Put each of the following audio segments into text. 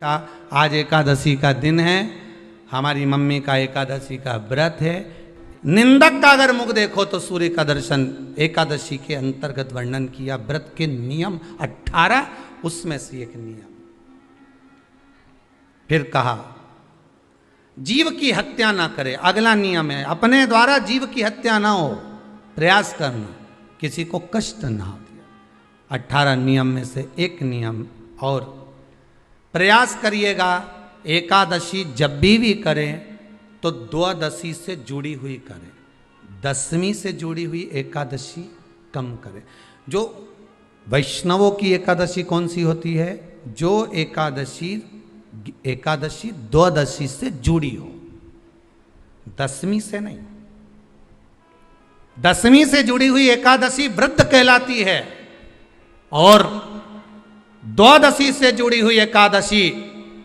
आज एकादशी का दिन है, हमारी मम्मी का एकादशी का व्रत है। निंदक का अगर मुख देखो तो सूर्य का दर्शन एकादशी के अंतर्गत वर्णन किया। व्रत के नियम 18, उसमें से एक नियम। फिर कहा जीव की हत्या ना करे, अगला नियम है अपने द्वारा जीव की हत्या ना हो, प्रयास करना, किसी को कष्ट ना हो। 18 नियम में से एक नियम और, प्रयास करिएगा एकादशी जब भी करें तो द्वादशी से जुड़ी हुई करें, दशमी से जुड़ी हुई एकादशी कम करें। जो वैष्णवों की एकादशी कौन सी होती है? जो एकादशी द्वादशी से जुड़ी हो, दशमी से नहीं। दशमी से जुड़ी हुई एकादशी व्रत कहलाती है और द्वादशी से जुड़ी हुई एकादशी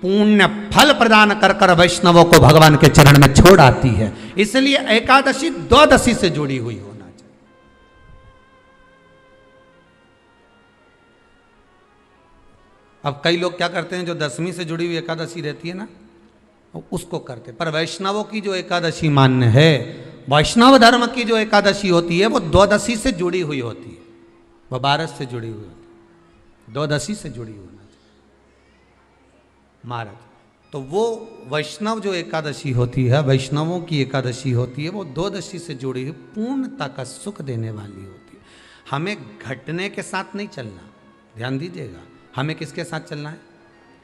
पुण्य फल प्रदान कर कर वैष्णवों को भगवान के चरण में छोड़ आती है। इसलिए एकादशी द्वादशी से जुड़ी हुई होना चाहिए। अब कई लोग क्या करते हैं, जो दशमी से जुड़ी हुई एकादशी रहती है ना, उसको करते। पर वैष्णवों की जो एकादशी मान्य है, वैष्णव धर्म की जो एकादशी होती है वो द्वादशी से जुड़ी हुई होती है, वह 12 से जुड़ी हुई होती है, द्वादशी से जुड़ी होना चाहिए महाराज। तो वो वैष्णव जो एकादशी होती है, वैष्णवों की एकादशी होती है, वो द्वादशी से जुड़ी हुई पूर्णता का सुख देने वाली होती है। हमें घटने के साथ नहीं चलना, ध्यान दीजिएगा। हमें किसके साथ चलना है?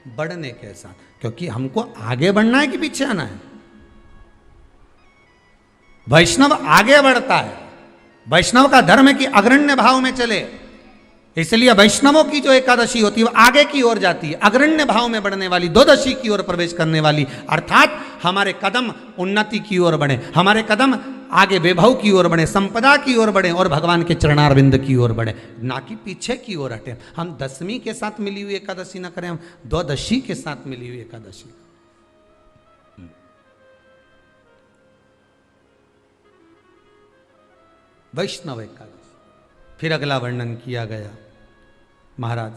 बढ़ने के साथ, क्योंकि हमको आगे बढ़ना है कि पीछे आना है। वैष्णव आगे बढ़ता है, वैष्णव का धर्म की अग्रण्य भाव में चले, इसलिए वैष्णवों की जो एकादशी होती है वो आगे की ओर जाती है, अग्रण्य भाव में बढ़ने वाली, द्वादशी की ओर प्रवेश करने वाली। अर्थात हमारे कदम उन्नति की ओर बढ़े, हमारे कदम आगे वैभव की ओर बढ़े, संपदा की ओर बढ़े और भगवान के चरणारविंद की ओर बढ़े, ना कि पीछे की ओर हटे। हम दशमी के साथ मिली हुई एकादशी ना करें, हम द्वादशी के साथ मिली हुई एकादशी। वैष्णव एकादशी। फिर अगला वर्णन किया गया महाराज,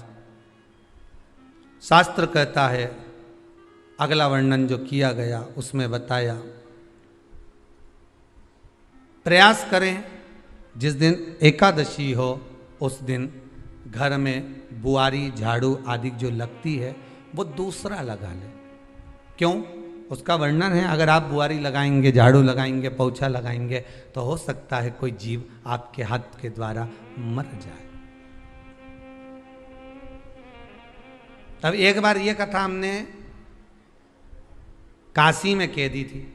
शास्त्र कहता है, अगला वर्णन जो किया गया उसमें बताया, प्रयास करें जिस दिन एकादशी हो उस दिन घर में बुआरी झाड़ू आदि जो लगती है वो दूसरा लगा ले। क्यों? उसका वर्णन है, अगर आप बुआरी लगाएंगे, झाड़ू लगाएंगे, पोछा लगाएंगे तो हो सकता है कोई जीव आपके हाथ के द्वारा मर जाए। तब एक बार ये कथा हमने काशी में कह दी थी,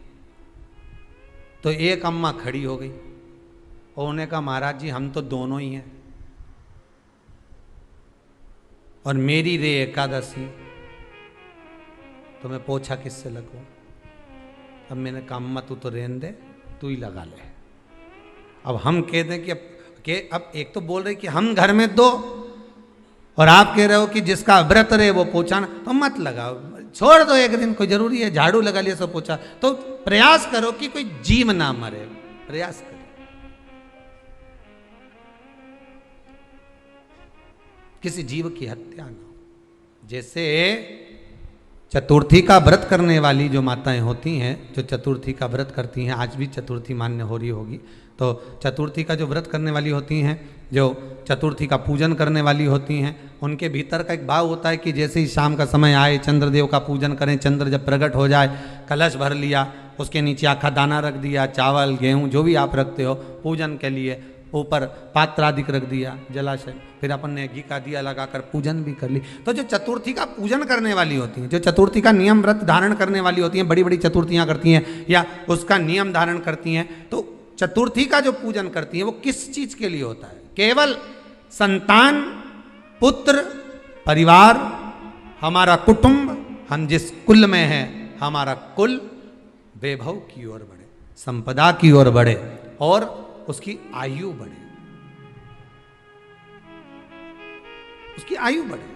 तो एक अम्मा खड़ी हो गई और उन्होंने कहा, महाराज जी हम तो दोनों ही हैं और मेरी रे एकादशी, तो मैं पोछा किससे लगूं? अब मैंने कहा अम्मा तू तो रहने दे, तू ही लगा ले। अब हम कह दें कि अब एक तो बोल रहे कि हम घर में दो और आप कह रहे हो कि जिसका व्रत रहे वो पोछाना, तो मत लगाओ, छोड़ दो, एक दिन कोई जरूरी है, झाड़ू लगा लिया सब पोछा। तो प्रयास करो कि कोई जीव ना मरे, प्रयास करो। किसी जीव की हत्या ना हो। जैसे चतुर्थी का व्रत करने वाली जो माताएं होती हैं, जो चतुर्थी का व्रत करती हैं, आज भी चतुर्थी मान्य हो रही होगी, तो चतुर्थी का जो व्रत करने वाली होती हैं, जो चतुर्थी का पूजन करने वाली होती हैं, उनके भीतर का एक भाव होता है कि जैसे ही शाम का समय आए चंद्रदेव का पूजन करें, चंद्र जब प्रकट हो जाए, कलश भर लिया, उसके नीचे आखा दाना रख दिया, चावल गेहूँ जो भी आप रखते हो पूजन के लिए, ऊपर पात्र आदि रख दिया जलाशय, फिर अपन ने घी का दिया लगाकर पूजन भी कर ली। तो जो चतुर्थी का पूजन करने वाली होती हैं, जो चतुर्थी का नियम व्रत धारण करने वाली होती हैं, बड़ी बड़ी चतुर्थियाँ करती हैं या उसका नियम धारण करती हैं, तो चतुर्थी का जो पूजन करती हैं वो किस चीज के लिए होता है? केवल संतान, पुत्र, परिवार, हमारा कुटुंब, हम जिस कुल में हैं, हमारा कुल वैभव की ओर बढ़े, संपदा की ओर बढ़े और उसकी आयु बढ़े, उसकी आयु बढ़े,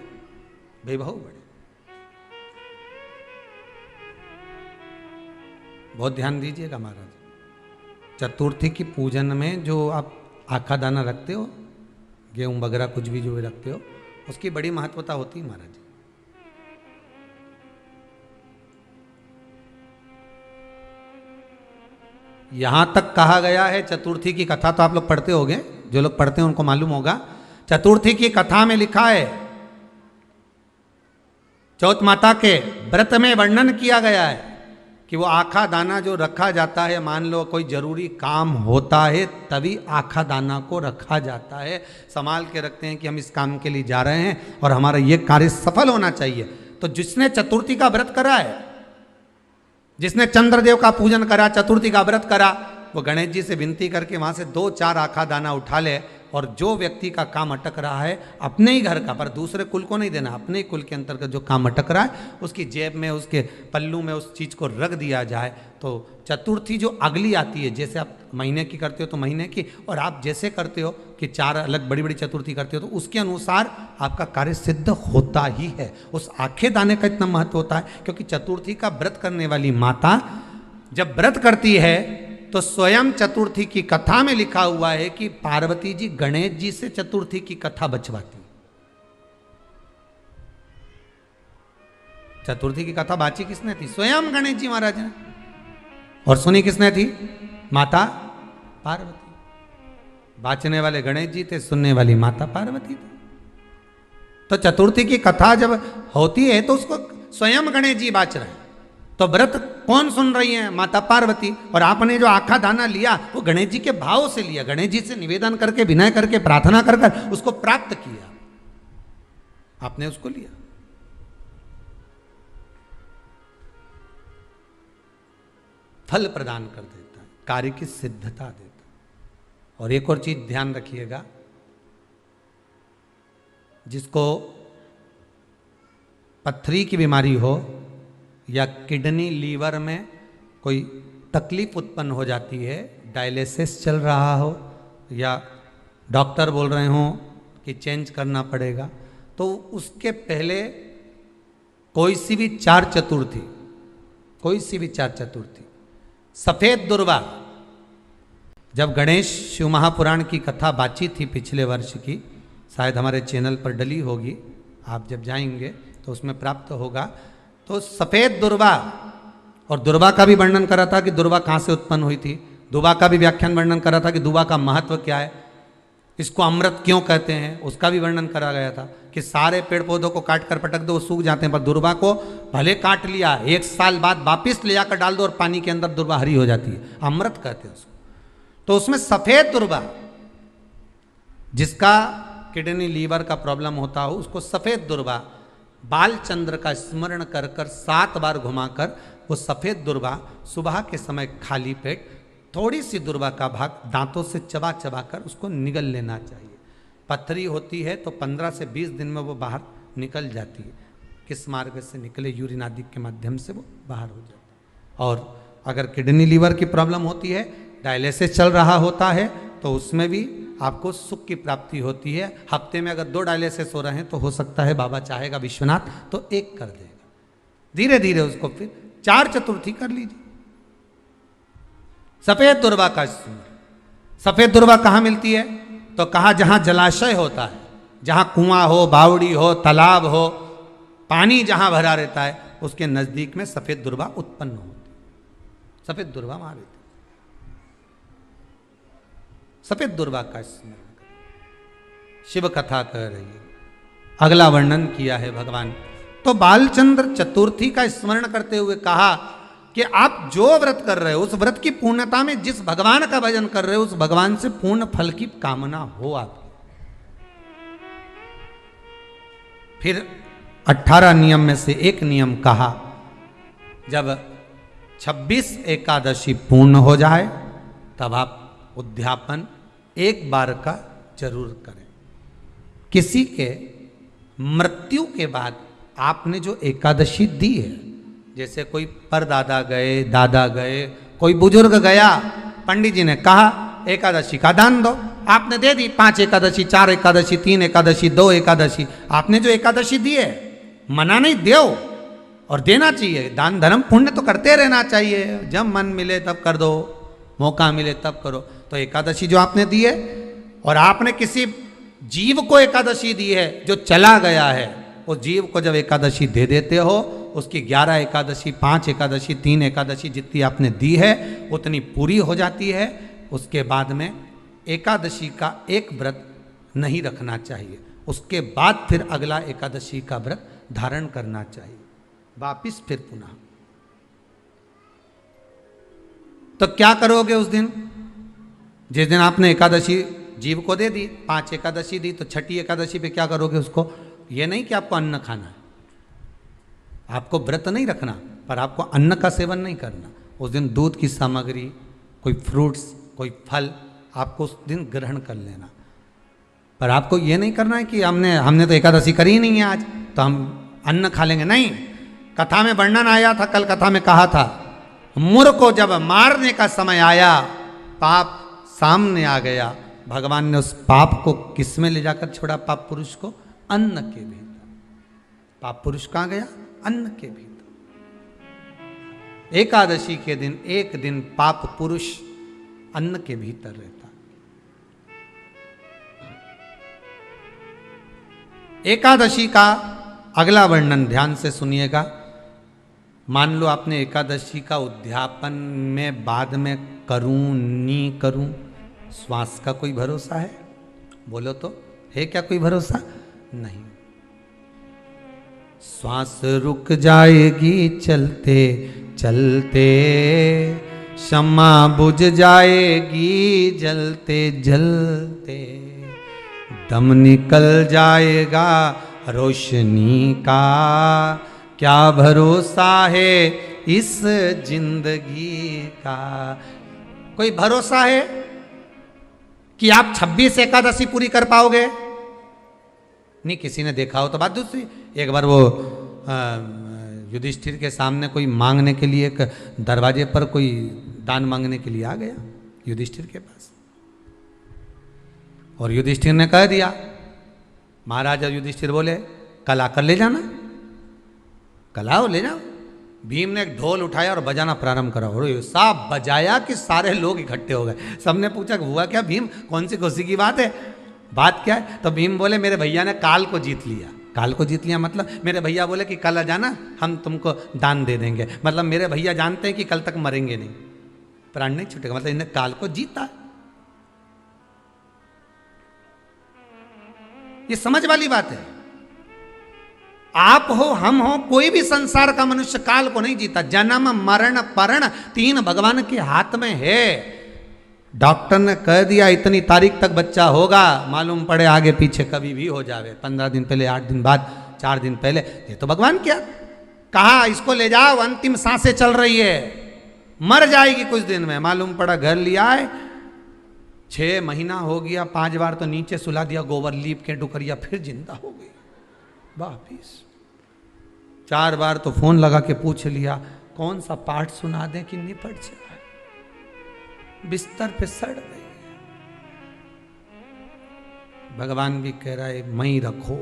वैभव बढ़े। बहुत ध्यान दीजिएगा महाराज। चतुर्थी की पूजन में जो आप आखा दाना रखते हो, गेहूं वगैरह कुछ भी जो भी रखते हो, उसकी बड़ी महत्वता होती है महाराज। यहां तक कहा गया है। चतुर्थी की कथा तो आप लोग पढ़ते होंगे, जो लोग पढ़ते हैं उनको मालूम होगा। चतुर्थी की कथा में लिखा है, चौथ माता के व्रत में वर्णन किया गया है कि वो आखा दाना जो रखा जाता है, मान लो कोई जरूरी काम होता है तभी आखा दाना को रखा जाता है, संभाल के रखते हैं कि हम इस काम के लिए जा रहे हैं और हमारा ये कार्य सफल होना चाहिए। तो जिसने चतुर्थी का व्रत करा है, जिसने चंद्रदेव का पूजन करा, चतुर्थी का व्रत करा, वो गणेश जी से विनती करके वहां से 2-4 आखा दाना उठा ले, और जो व्यक्ति का काम अटक रहा है अपने ही घर का, पर दूसरे कुल को नहीं देना, अपने ही कुल के अंतर्गत जो काम अटक रहा है उसकी जेब में, उसके पल्लू में उस चीज़ को रख दिया जाए। तो चतुर्थी जो अगली आती है, जैसे आप महीने की करते हो तो महीने की, और आप जैसे करते हो कि 4 अलग बड़ी बड़ी चतुर्थी करते हो तो उसके अनुसार आपका कार्य सिद्ध होता ही है। उस आखे दाने का इतना महत्व होता है क्योंकि चतुर्थी का व्रत करने वाली माता जब व्रत करती है तो स्वयं चतुर्थी की कथा में लिखा हुआ है कि पार्वती जी गणेश जी से चतुर्थी की कथा बचवाती। चतुर्थी की कथा बाची किसने थी? स्वयं गणेश जी महाराज ने। और सुनी किसने थी? माता पार्वती। बाचने वाले गणेश जी थे, सुनने वाली माता पार्वती थी। तो चतुर्थी की कथा जब होती है तो उसको स्वयं गणेश जी बाच रहे हैं। तो व्रत कौन सुन रही है? माता पार्वती। और आपने जो आखा दाना लिया वो गणेश जी के भाव से लिया, गणेश जी से निवेदन करके, विनय करके, प्रार्थना कर कर उसको प्राप्त किया, आपने उसको लिया। फल प्रदान कर देता है, कार्य की सिद्धता देता है। और एक और चीज ध्यान रखिएगा, जिसको पथरी की बीमारी हो या किडनी लीवर में कोई तकलीफ उत्पन्न हो जाती है, डायलिसिस चल रहा हो या डॉक्टर बोल रहे हो कि चेंज करना पड़ेगा, तो उसके पहले कोई सी भी 4 चतुर्थी, कोई सी भी 4 चतुर्थी, सफेद दुर्वा, जब गणेश शिव महापुराण की कथा बातचीत थी पिछले वर्ष की, शायद हमारे चैनल पर डली होगी, आप जब जाएंगे तो उसमें प्राप्त होगा। तो सफेद दुर्वा, और दुर्वा का भी वर्णन करा था कि दुर्वा कहाँ से उत्पन्न हुई थी, दुर्वा का भी व्याख्यान वर्णन करा था कि दुर्वा का महत्व क्या है, इसको अमृत क्यों कहते हैं, उसका भी वर्णन करा गया था कि सारे पेड़ पौधों को काट कर पटक दो वो सूख जाते हैं, पर दुर्वा को भले काट लिया 1 साल बाद वापिस ले जाकर डाल दो और पानी के अंदर दुर्वा हरी हो जाती है, अमृत कहते हैं उसको। तो उसमें सफेद दुर्वा, जिसका किडनी लीवर का प्रॉब्लम होता हो उसको सफेद दुर्वा बालचंद्र का स्मरण कर कर 7 बार घुमाकर वो सफेद दुर्वा सुबह के समय खाली पेट थोड़ी सी दुर्वा का भाग दांतों से चबा चबा कर उसको निगल लेना चाहिए। पथरी होती है तो 15 से 20 दिन में वो बाहर निकल जाती है, किस मार्ग से निकले, यूरिन आदि के माध्यम से वो बाहर हो जाता है। और अगर किडनी लीवर की प्रॉब्लम होती है, डायलिसिस चल रहा होता है, तो उसमें भी आपको सुख की प्राप्ति होती है। हफ्ते में अगर 2 डायलिसिस हो रहे हैं तो हो सकता है बाबा चाहेगा विश्वनाथ तो 1 कर देगा, धीरे धीरे उसको फिर 4 चतुर्थी कर लीजिए। सफेद दुर्वा का स्मरण। सफेद दुर्वा कहाँ मिलती है? तो कहा जहां जलाशय होता है, जहां कुआं हो, बावड़ी हो, तालाब हो, पानी जहां भरा रहता है, उसके नजदीक में सफेद दुर्वा उत्पन्न होती है। सफेद दुर्वा वहां रहती है। सफेद दुर्वा का स्मरण कर शिव कथा कह रही है। अगला वर्णन किया है भगवान। तो बालचंद्र चतुर्थी का स्मरण करते हुए कहा कि आप जो व्रत कर रहे हो उस व्रत की पूर्णता में जिस भगवान का भजन कर रहे हो उस भगवान से पूर्ण फल की कामना हो आपकी। फिर 18 नियम में से एक नियम कहा, जब 26 एकादशी पूर्ण हो जाए तब आप उद्यापन 1 बार का जरूर करें। किसी के मृत्यु के बाद आपने जो एकादशी दी है, जैसे कोई परदादा गए, दादा गए, कोई बुजुर्ग गया, पंडित जी ने कहा एकादशी का दान दो, आपने दे दी 5 एकादशी, 4 एकादशी, 3 एकादशी, 2 एकादशी, आपने जो एकादशी दी है, मना नहीं, दो और देना चाहिए। दान धर्म पुण्य तो करते रहना चाहिए, जब मन मिले तब कर दो, मौका मिले तब करो। तो एकादशी जो आपने दी है, और आपने किसी जीव को एकादशी दी है जो चला गया है, उस जीव को जब एकादशी दे देते हो उसकी 11 एकादशी, 5 एकादशी, 3 एकादशी जितनी आपने दी है उतनी पूरी हो जाती है। उसके बाद में एकादशी का एक व्रत नहीं रखना चाहिए, उसके बाद फिर अगला एकादशी का व्रत धारण करना चाहिए, वापिस फिर पुनः। तो क्या करोगे उस दिन? जिस दिन आपने एकादशी जीव को दे दी, 5 एकादशी दी, तो छठी एकादशी पे क्या करोगे उसको? ये नहीं कि आपको अन्न खाना है, आपको व्रत नहीं रखना, पर आपको अन्न का सेवन नहीं करना। उस दिन दूध की सामग्री, कोई फ्रूट्स, कोई फल आपको उस दिन ग्रहण कर लेना। पर आपको ये नहीं करना है कि हमने तो एकादशी करी ही नहीं है आज, तो हम अन्न खा लेंगे। नहीं, कथा में वर्णन आया था, कल कथा में कहा था, मुर को जब मारने का समय आया, पाप सामने आ गया, भगवान ने उस पाप को किस में ले जाकर छोड़ा? पाप पुरुष को अन्न के भीतर। पाप पुरुष कहां गया? अन्न के भीतर। एकादशी के दिन एक दिन पाप पुरुष अन्न के भीतर रहता। एकादशी का अगला वर्णन ध्यान से सुनिएगा। मान लो आपने एकादशी का उद्यापन में बाद में करूं नहीं करूं, श्वास का कोई भरोसा है? बोलो तो, है क्या कोई भरोसा? नहीं। श्वास रुक जाएगी चलते चलते, शम्मा बुझ जाएगी जलते जलते, दम निकल जाएगा रोशनी का, क्या भरोसा है इस जिंदगी का? कोई भरोसा है कि आप 26 एकादशी पूरी कर पाओगे? नहीं, किसी ने देखा हो तो बात दूसरी। एक बार वो युधिष्ठिर के सामने कोई मांगने के लिए, एक दरवाजे पर कोई दान मांगने के लिए आ गया युधिष्ठिर के पास, और युधिष्ठिर ने कह दिया, महाराज युधिष्ठिर बोले कल आकर ले जाना। कल आओ ले जाओ। भीम ने एक ढोल उठाया और बजाना प्रारंभ करा, और साहब बजाया कि सारे लोग इकट्ठे हो गए। सबने पूछा हुआ क्या भीम, कौन सी खुशी की बात है, बात क्या है? तो भीम बोले मेरे भैया ने काल को जीत लिया। काल को जीत लिया मतलब मेरे भैया बोले कि कल आ जाना, हम तुमको दान दे देंगे। मतलब मेरे भैया जानते हैं कि कल तक मरेंगे नहीं, प्राण नहीं छूटेगा, मतलब इन्हें काल को जीता। ये समझ वाली बात है। आप हो, हम हो, कोई भी संसार का मनुष्य काल को नहीं जीता। जन्म मरण परण 3 भगवान के हाथ में है। डॉक्टर ने कह दिया इतनी तारीख तक बच्चा होगा, मालूम पड़े आगे पीछे कभी भी हो जावे, 15 दिन पहले, 8 दिन बाद, 4 दिन पहले, ये तो भगवान क्या कहा, इसको ले जाओ, अंतिम सांसें चल रही है, मर जाएगी कुछ दिन में। मालूम पड़ा घर लिया है, 6 महीना हो गया, 5 बार तो नीचे सुला दिया, गोबर लीप के डुकरिया, फिर जिंदा हो गई वापिस। 4 बार तो फोन लगा के पूछ लिया कौन सा पाठ सुना दें कि निपट जाए, बिस्तर पे सड़ गई। भगवान भी कह रहा है मई रखो,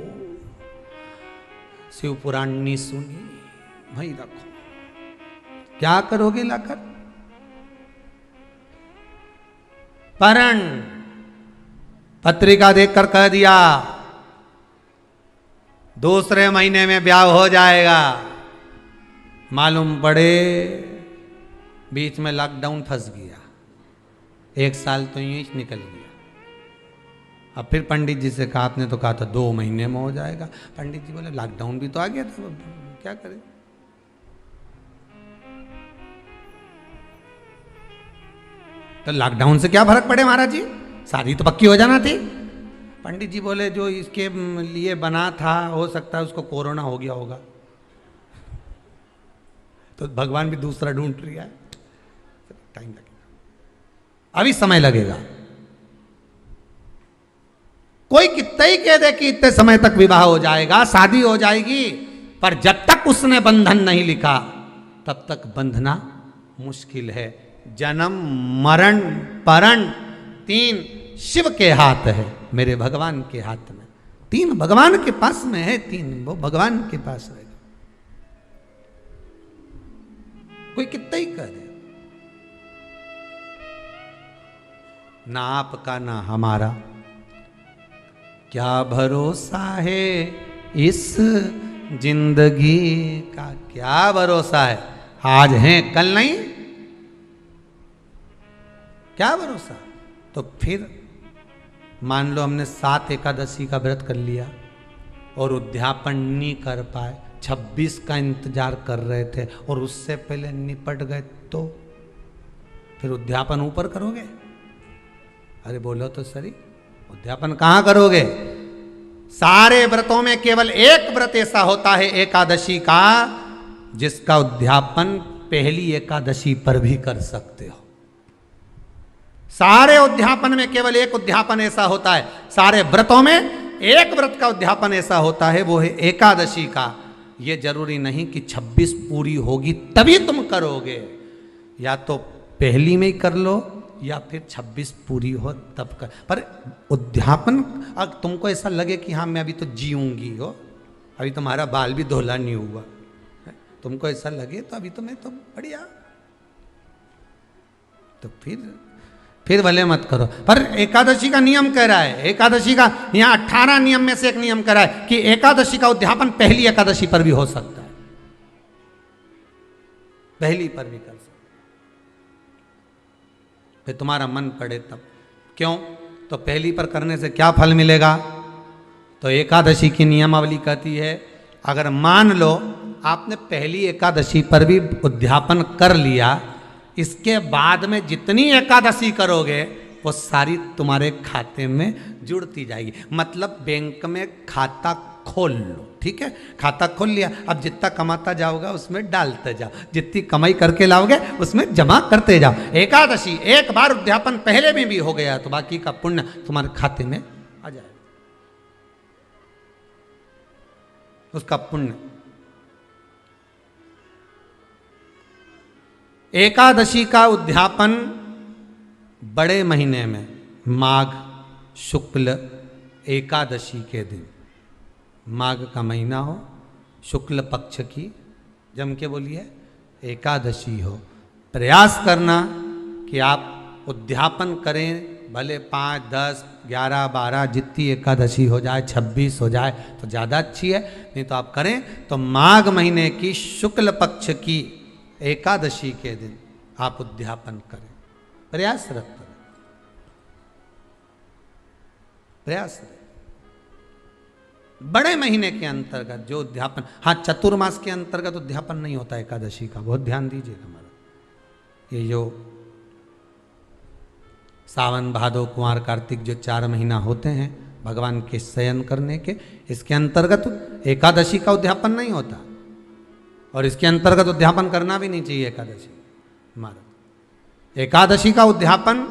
शिव पुराण नहीं सुनी, मई रखो। क्या करोगे लाकर? परण पत्रिका देखकर कह दिया दूसरे महीने में ब्याह हो जाएगा। मालूम पड़े बीच में लॉकडाउन फंस गया, 1 साल तो यूं ही निकल गया। अब फिर पंडित जी से कहा, आपने तो कहा था 2 महीने में हो जाएगा। पंडित जी बोले लॉकडाउन भी तो आ गया था, क्या करें? तो लॉकडाउन से क्या फर्क पड़े महाराज जी, शादी तो पक्की हो जाना थी। पंडित जी बोले जो इसके लिए बना था, हो सकता है उसको कोरोना हो गया होगा, तो भगवान भी दूसरा ढूंढ रहा है, टाइम लगेगा, अभी समय लगेगा। कोई कितना ही कह दे कि इतने समय तक विवाह हो जाएगा, शादी हो जाएगी, पर जब तक उसने बंधन नहीं लिखा तब तक बंधना मुश्किल है। जन्म मरण परण 3 शिव के हाथ है, मेरे भगवान के हाथ में। 3 भगवान के पास में है, 3 वो भगवान के पास रहेगा। कोई कितना ही कह दे, ना आपका ना हमारा, क्या भरोसा है इस जिंदगी का क्या भरोसा है, आज है कल नहीं, क्या भरोसा। तो फिर मान लो हमने 7 एकादशी का व्रत कर लिया और उद्यापन नहीं कर पाए, 26 का इंतजार कर रहे थे और उससे पहले निपट गए, तो फिर उद्यापन ऊपर करोगे? अरे बोलो तो सही, उद्यापन कहां करोगे? सारे व्रतों में केवल एक व्रत ऐसा होता है एकादशी का, जिसका उद्यापन पहली एकादशी पर भी कर सकते हो। सारे उद्यापन में केवल एक उद्यापन ऐसा होता है, सारे व्रतों में एक व्रत का उद्यापन ऐसा होता है, वो है एकादशी का। ये जरूरी नहीं कि 26 पूरी होगी तभी तुम करोगे, या तो पहली में ही कर लो या फिर 26 पूरी हो तब कर। पर उद्यापन, अगर तुमको ऐसा लगे कि हाँ मैं अभी तो जीऊंगी हो, अभी तुम्हारा बाल भी धोला नहीं हुआ, तुमको ऐसा लगे तो अभी तो मैं तो बढ़िया, तो फिर भले मत करो। पर एकादशी का नियम कह रहा है, एकादशी का यहाँ 18 नियम में से एक नियम कह रहा है कि एकादशी का उद्यापन पहली एकादशी पर भी हो सकता है, पहली पर भी कर सकते, फिर तुम्हारा मन पड़े तब। क्यों? तो पहली पर करने से क्या फल मिलेगा? तो एकादशी की नियमावली कहती है, अगर मान लो आपने पहली एकादशी पर भी उद्यापन कर लिया, इसके बाद में जितनी एकादशी करोगे वो सारी तुम्हारे खाते में जुड़ती जाएगी। मतलब बैंक में खाता खोल लो, ठीक है, खाता खोल लिया, अब जितना कमाता जाओगा उसमें डालते जाओ, जितनी कमाई करके लाओगे उसमें जमा करते जाओ। एकादशी एक बार उद्यापन पहले में भी हो गया तो बाकी का पुण्य तुम्हारे खाते में आ जाएगा, उसका पुण्य। एकादशी का उद्यापन बड़े महीने में माघ शुक्ल एकादशी के दिन, माघ का महीना हो, शुक्ल पक्ष की, जम के बोलिए, एकादशी हो, प्रयास करना कि आप उद्यापन करें, भले 5, 10, 11, 12 जितनी एकादशी हो जाए, 26 हो जाए तो ज़्यादा अच्छी है, नहीं तो आप करें तो माघ महीने की शुक्ल पक्ष की एकादशी के दिन आप उद्यापन करें, प्रयासरत करें, प्रयास करें। बड़े महीने के अंतर्गत जो उद्यापन, हाँ चतुर्मास के अंतर्गत उद्यापन नहीं होता एकादशी का, बहुत ध्यान दीजिएगा हमारा। ये जो सावन भादो कुंवर कार्तिक जो 4 महीना होते हैं भगवान के शयन करने के, इसके अंतर्गत एकादशी का उद्यापन नहीं होता, और इसके अंतर्गत उद्यापन करना भी नहीं चाहिए एकादशी हमारा। एकादशी का उद्यापन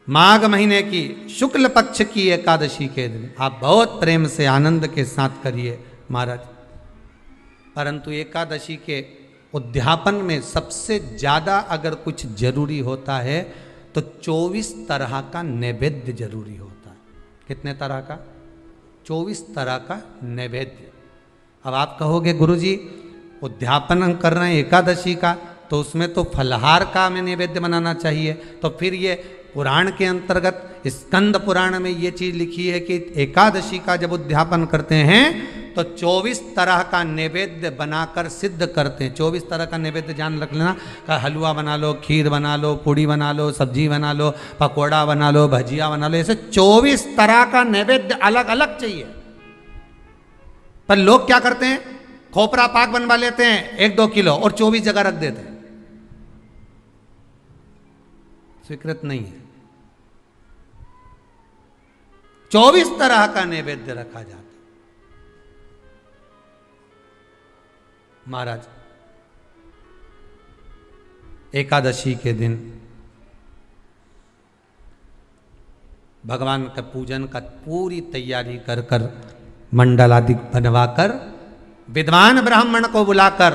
माघ महीने की शुक्ल पक्ष की एकादशी के दिन आप बहुत प्रेम से आनंद के साथ करिए महाराज। परंतु एकादशी के उद्यापन में सबसे ज़्यादा अगर कुछ जरूरी होता है तो 24 तरह का नैवेद्य जरूरी होता है। कितने तरह का? 24 तरह का नैवेद्य। अब आप कहोगे गुरुजी उद्यापन हम कर रहे हैं एकादशी का, तो उसमें तो फलहार का हमें नैवेद्य बनाना चाहिए। तो फिर ये पुराण के अंतर्गत स्कंद पुराण में ये चीज़ लिखी है कि एकादशी का जब उद्यापन करते हैं तो 24 तरह का नैवेद्य बनाकर सिद्ध करते हैं। 24 तरह का नैवेद्य जान रख लेना, हलवा बना लो, खीर बना लो, पूड़ी बना लो, सब्जी बना लो, पकौड़ा बना लो, भजिया बना लो, ऐसे 24 तरह का नैवेद्य अलग अलग चाहिए। पर लोग क्या करते हैं, खोपरा पाक बनवा लेते हैं 1-2 किलो और 24 जगह रख देते हैं। स्वीकृत नहीं है। 24 तरह का नैवेद्य रखा जाता है। महाराज एकादशी के दिन भगवान का पूजन का पूरी तैयारी कर कर मंडल आदि बनवाकर विद्वान ब्राह्मण को बुलाकर,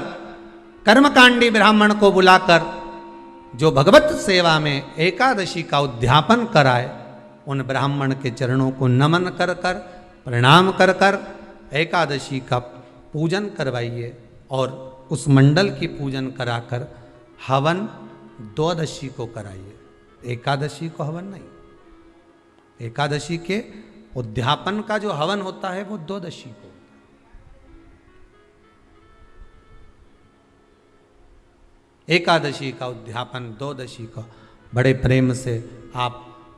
कर्मकांडी ब्राह्मण को बुलाकर जो भगवत सेवा में एकादशी का उद्यापन कराए, उन ब्राह्मण के चरणों को नमन कर कर, प्रणाम कर कर एकादशी का पूजन करवाइए और उस मंडल की पूजन कराकर हवन द्वादशी को कराइए। एकादशी को हवन नहीं, एकादशी के उद्यापन का जो हवन होता है वो द्वादशी को, एकादशी का उद्यापन द्वादशी का बड़े प्रेम से आप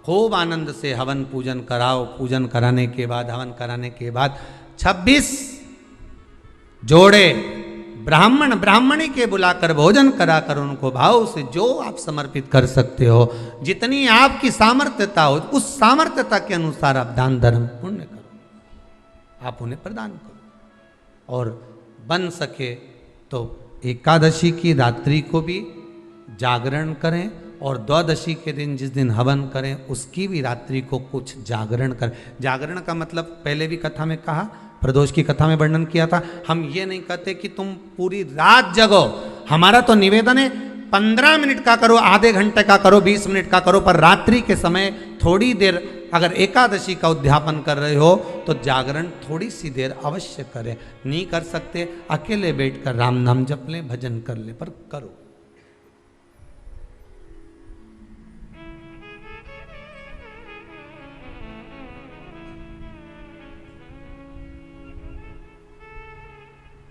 खूब आनंद से हवन पूजन कराओ। पूजन कराने के बाद, हवन कराने के बाद 26 जोड़े ब्राह्मण ब्राह्मणी के बुलाकर भोजन कराकर उनको भाव से जो आप समर्पित कर सकते हो, जितनी आपकी सामर्थ्यता हो, उस सामर्थ्यता के अनुसार आप दान धर्म पुण्य करो, आप उन्हें प्रदान करो। और बन सके तो एकादशी की रात्रि को भी जागरण करें और द्वादशी के दिन जिस दिन हवन करें उसकी भी रात्रि को कुछ जागरण करें। जागरण का मतलब पहले भी कथा में कहा, प्रदोष की कथा में वर्णन किया था। हम ये नहीं कहते कि तुम पूरी रात जगो, हमारा तो निवेदन है 15 मिनट का करो, आधे घंटे का करो, 20 मिनट का करो, पर रात्रि के समय थोड़ी देर अगर एकादशी का उद्यापन कर रहे हो तो जागरण थोड़ी सी देर अवश्य करें। नहीं कर सकते अकेले बैठकर राम नाम जप लें, भजन कर ले, पर करो।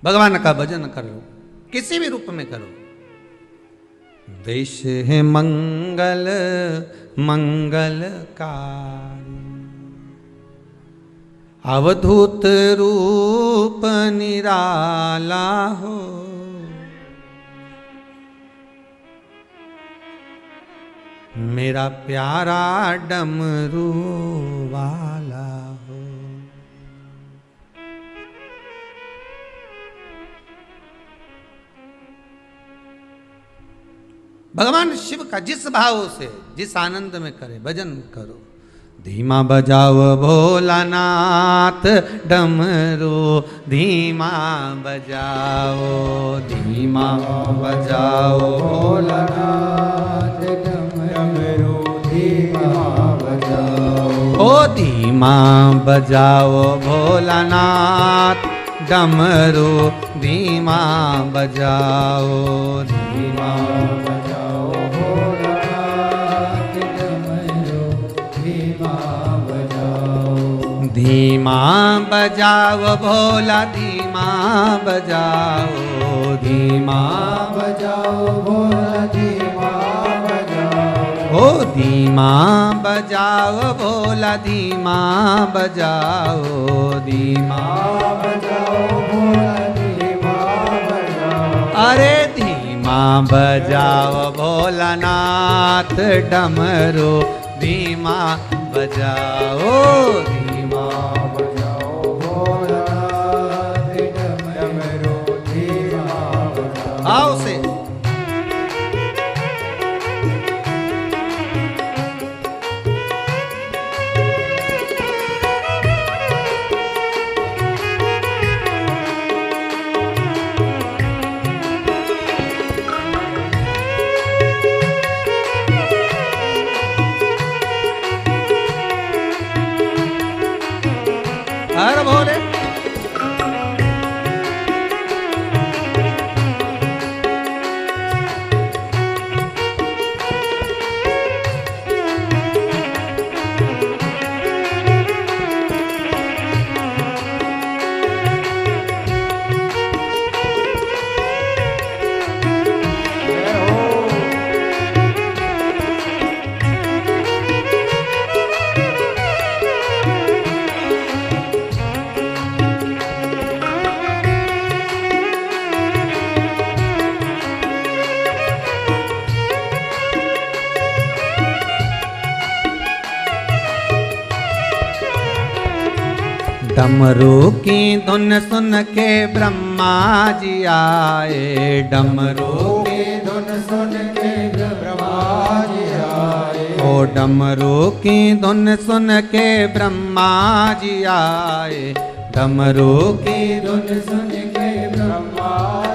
भगवान का भजन करो, किसी भी रूप में करो। देश है मंगल मंगलकारी, अवधूत रूप निराला हो, मेरा प्यारा डमरू वाला हो। भगवान शिव का जिस भाव से, जिस आनंद में करे, भजन करो। धीमा बजाओ भोलानाथ डमरू, धीमा बजाओ, धीमा बजाओ भोलानाथ डमरू, धीमा बजाओ, ओ धीमा बजाओ भोलानाथ डमरू, धीमा बजाओ, धीमा धीमा बजाओ भोला, धीमा बजाओ, धीमा बजाओ भोला, धीमा बजाओ, ओ धीमा बजाओ भोला, धीमा बजाओ, धीमा बजाओ भोला, धीमा बजाओ, अरे धीमा बजाओ भोलानाथ डमरू, धीमा बजाओ, धीमा बजाओ भोलानाथ डमरू, धीमा बजाओ। आओ से हर भोले। डमरू की धुन सुन के ब्रह्मा जी आए, डमरू की धुन सुन के ब्रह्मा जी आए, ओ डमरू की धुन सुन के ब्रह्मा जी आए, डमरू की धुन सुन के ब्रह्मा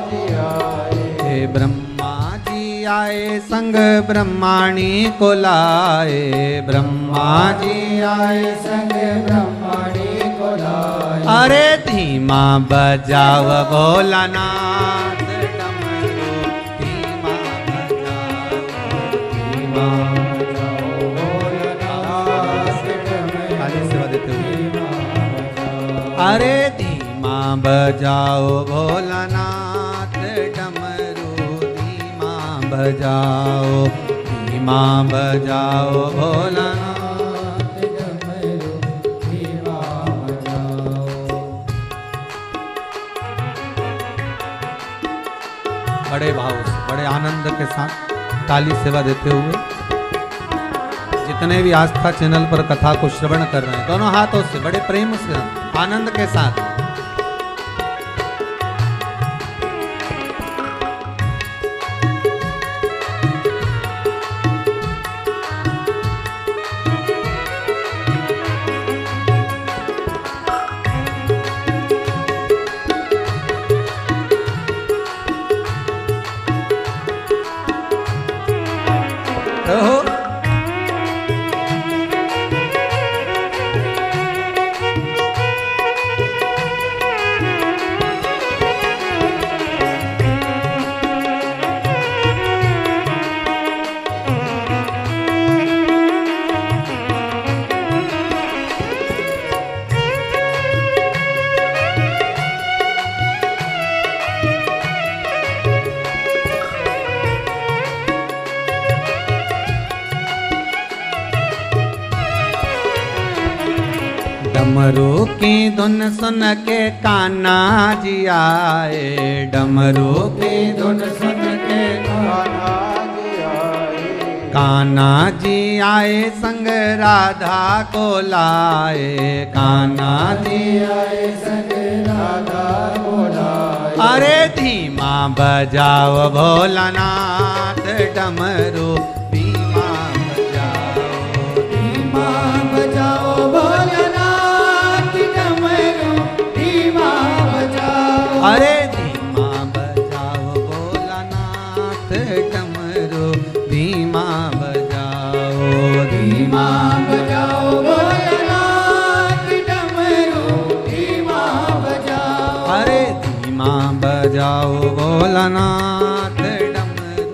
जी आए, ब्रह्मा जी आए संग ब्रह्माणी को लाए, ब्रह्मा जी आए संग ब्रह्माणी, अरे धीमा बजाओ भोलानाथ डमरू, धीमा बजाओ, धीमा बजाओ भोलानाथ डमरू, खाली सेवा देते हुए बजाओ भोलानाथ डमरू धीमा बजाओ, धीमा बजाओ भोलानाथ डमरू धीमा बजाओ। बड़े भाव से, बड़े आनंद के साथ ताली सेवा देते हुए जितने भी आस्था चैनल पर कथा को श्रवण कर रहे हैं, दोनों हाथों से बड़े प्रेम से आनंद के साथ डमरू की धुन सुन के कान्हा जी आए, डमरू की धुन सुन के कान्हा जी आए, कान्हा जी आए संग राधा को लाए, कान्हा जी आए संग राधा को लाए। अरे धीमा बजाओ भोलानाथ डमरू धीमा बजाओ, धीमा बजाओ भोलानाथ डमरू धीमा बजाओ। अरे धीमा बजाओ भोलानाथ डमरू धीमा बजाओ, धीमा बजाओ भोलानाथ डमरू धीमा बजाओ। अरे धीमा बजाओ भोलानाथ डमरू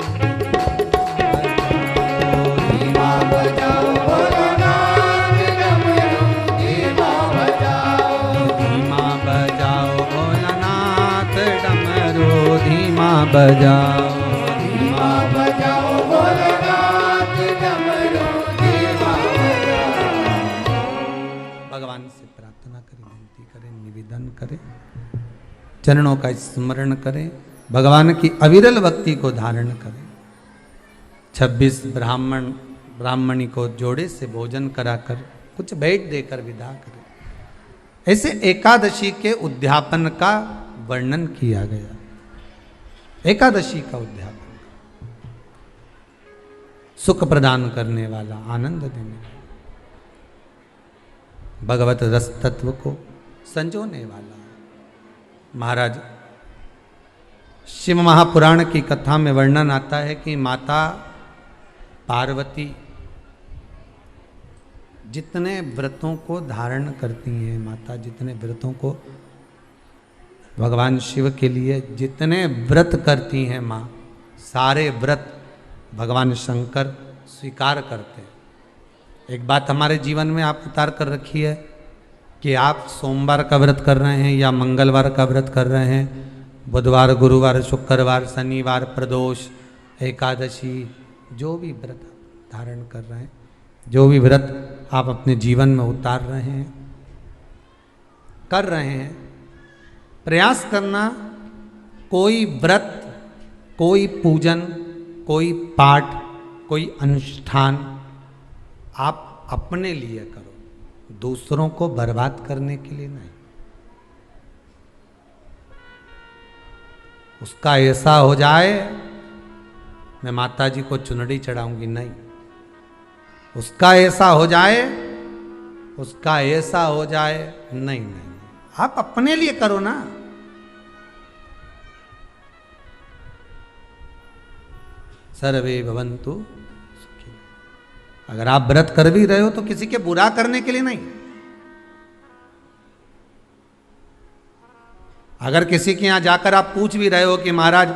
धीमा बजाओ, भोलानाथ डमरू धीमा बजाओ, धीमा बजाओ भोलानाथ डमरू धीमा बजाओ, धीमा बजाओ भोलानाथ डमरू धीमा बजाओ। भगवान से प्रार्थना करें, विनती करें, निवेदन करें, चरणों का स्मरण करें, भगवान की अविरल भक्ति को धारण करें। 26 ब्राह्मणी को जोड़े से भोजन कराकर कुछ भेंट देकर विदा करें। ऐसे एकादशी के उद्यापन का वर्णन किया गया। एकादशी का उद्यापन सुख प्रदान करने वाला, आनंद देने वाला, भगवत रस तत्व को संजोने वाला। महाराज शिव महापुराण की कथा में वर्णन आता है कि माता पार्वती जितने व्रतों को धारण करती हैं, माता जितने व्रतों को भगवान शिव के लिए जितने व्रत करती हैं, माँ सारे व्रत भगवान शंकर स्वीकार करते हैं। एक बात हमारे जीवन में आप उतार कर रखी है कि आप सोमवार का व्रत कर रहे हैं या मंगलवार का व्रत कर रहे हैं, बुधवार, गुरुवार, शुक्रवार, शनिवार, प्रदोष, एकादशी, जो भी व्रत धारण कर रहे हैं, जो भी व्रत आप अपने जीवन में उतार रहे हैं, कर रहे हैं, प्रयास करना कोई व्रत, कोई पूजन, कोई पाठ, कोई अनुष्ठान आप अपने लिए करो, दूसरों को बर्बाद करने के लिए नहीं। उसका ऐसा हो जाए मैं माता जी को चुनरी चढ़ाऊंगी, नहीं। उसका ऐसा हो जाए, उसका ऐसा हो जाए, नहीं नहीं, आप अपने लिए करो ना। सर्वे भवन्तु सुखी। अगर आप व्रत कर भी रहे हो तो किसी के बुरा करने के लिए नहीं। अगर किसी के यहाँ जाकर आप पूछ भी रहे हो कि महाराज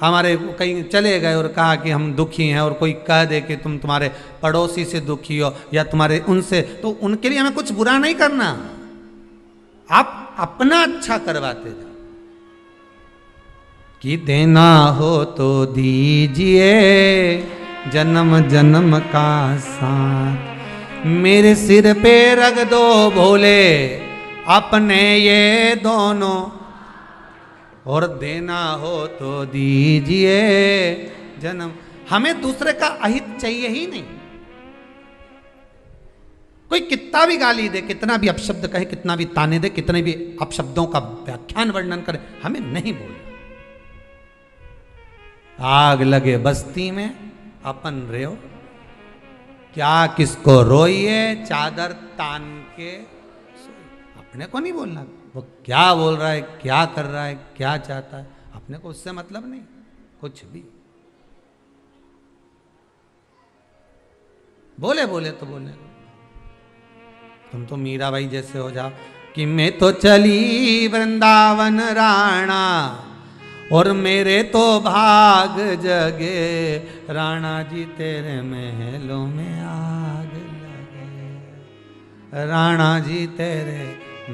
हमारे कहीं चले गए और कहा कि हम दुखी हैं, और कोई कह दे कि तुम तुम्हारे पड़ोसी से दुखी हो या तुम्हारे उनसे, तो उनके लिए हमें कुछ बुरा नहीं करना। आप अपना अच्छा करवाते जाओ। कि देना हो तो दीजिए जन्म जन्म का साथ, मेरे सिर पे रख दो भोले अपने ये दोनों, और देना हो तो दीजिए जन्म। हमें दूसरे का अहित चाहिए ही नहीं। कोई कितना भी गाली दे, कितना भी अपशब्द कहे, कितना भी ताने दे, कितने भी अपशब्दों का व्याख्यान वर्णन करे, हमें नहीं बोलना। आग लगे बस्ती में अपन रहो, क्या किसको रोइए चादर तान के, अपने को नहीं बोलना। वो क्या बोल रहा है, क्या कर रहा है, क्या चाहता है, अपने को उससे मतलब नहीं कुछ भी। बोले बोले तो बोले, तुम तो मीराबाई जैसे हो जाओ कि मैं तो चली वृंदावन राणा और मेरे तो भाग जगे, राणा जी तेरे महलों में आग लगे, राणा जी तेरे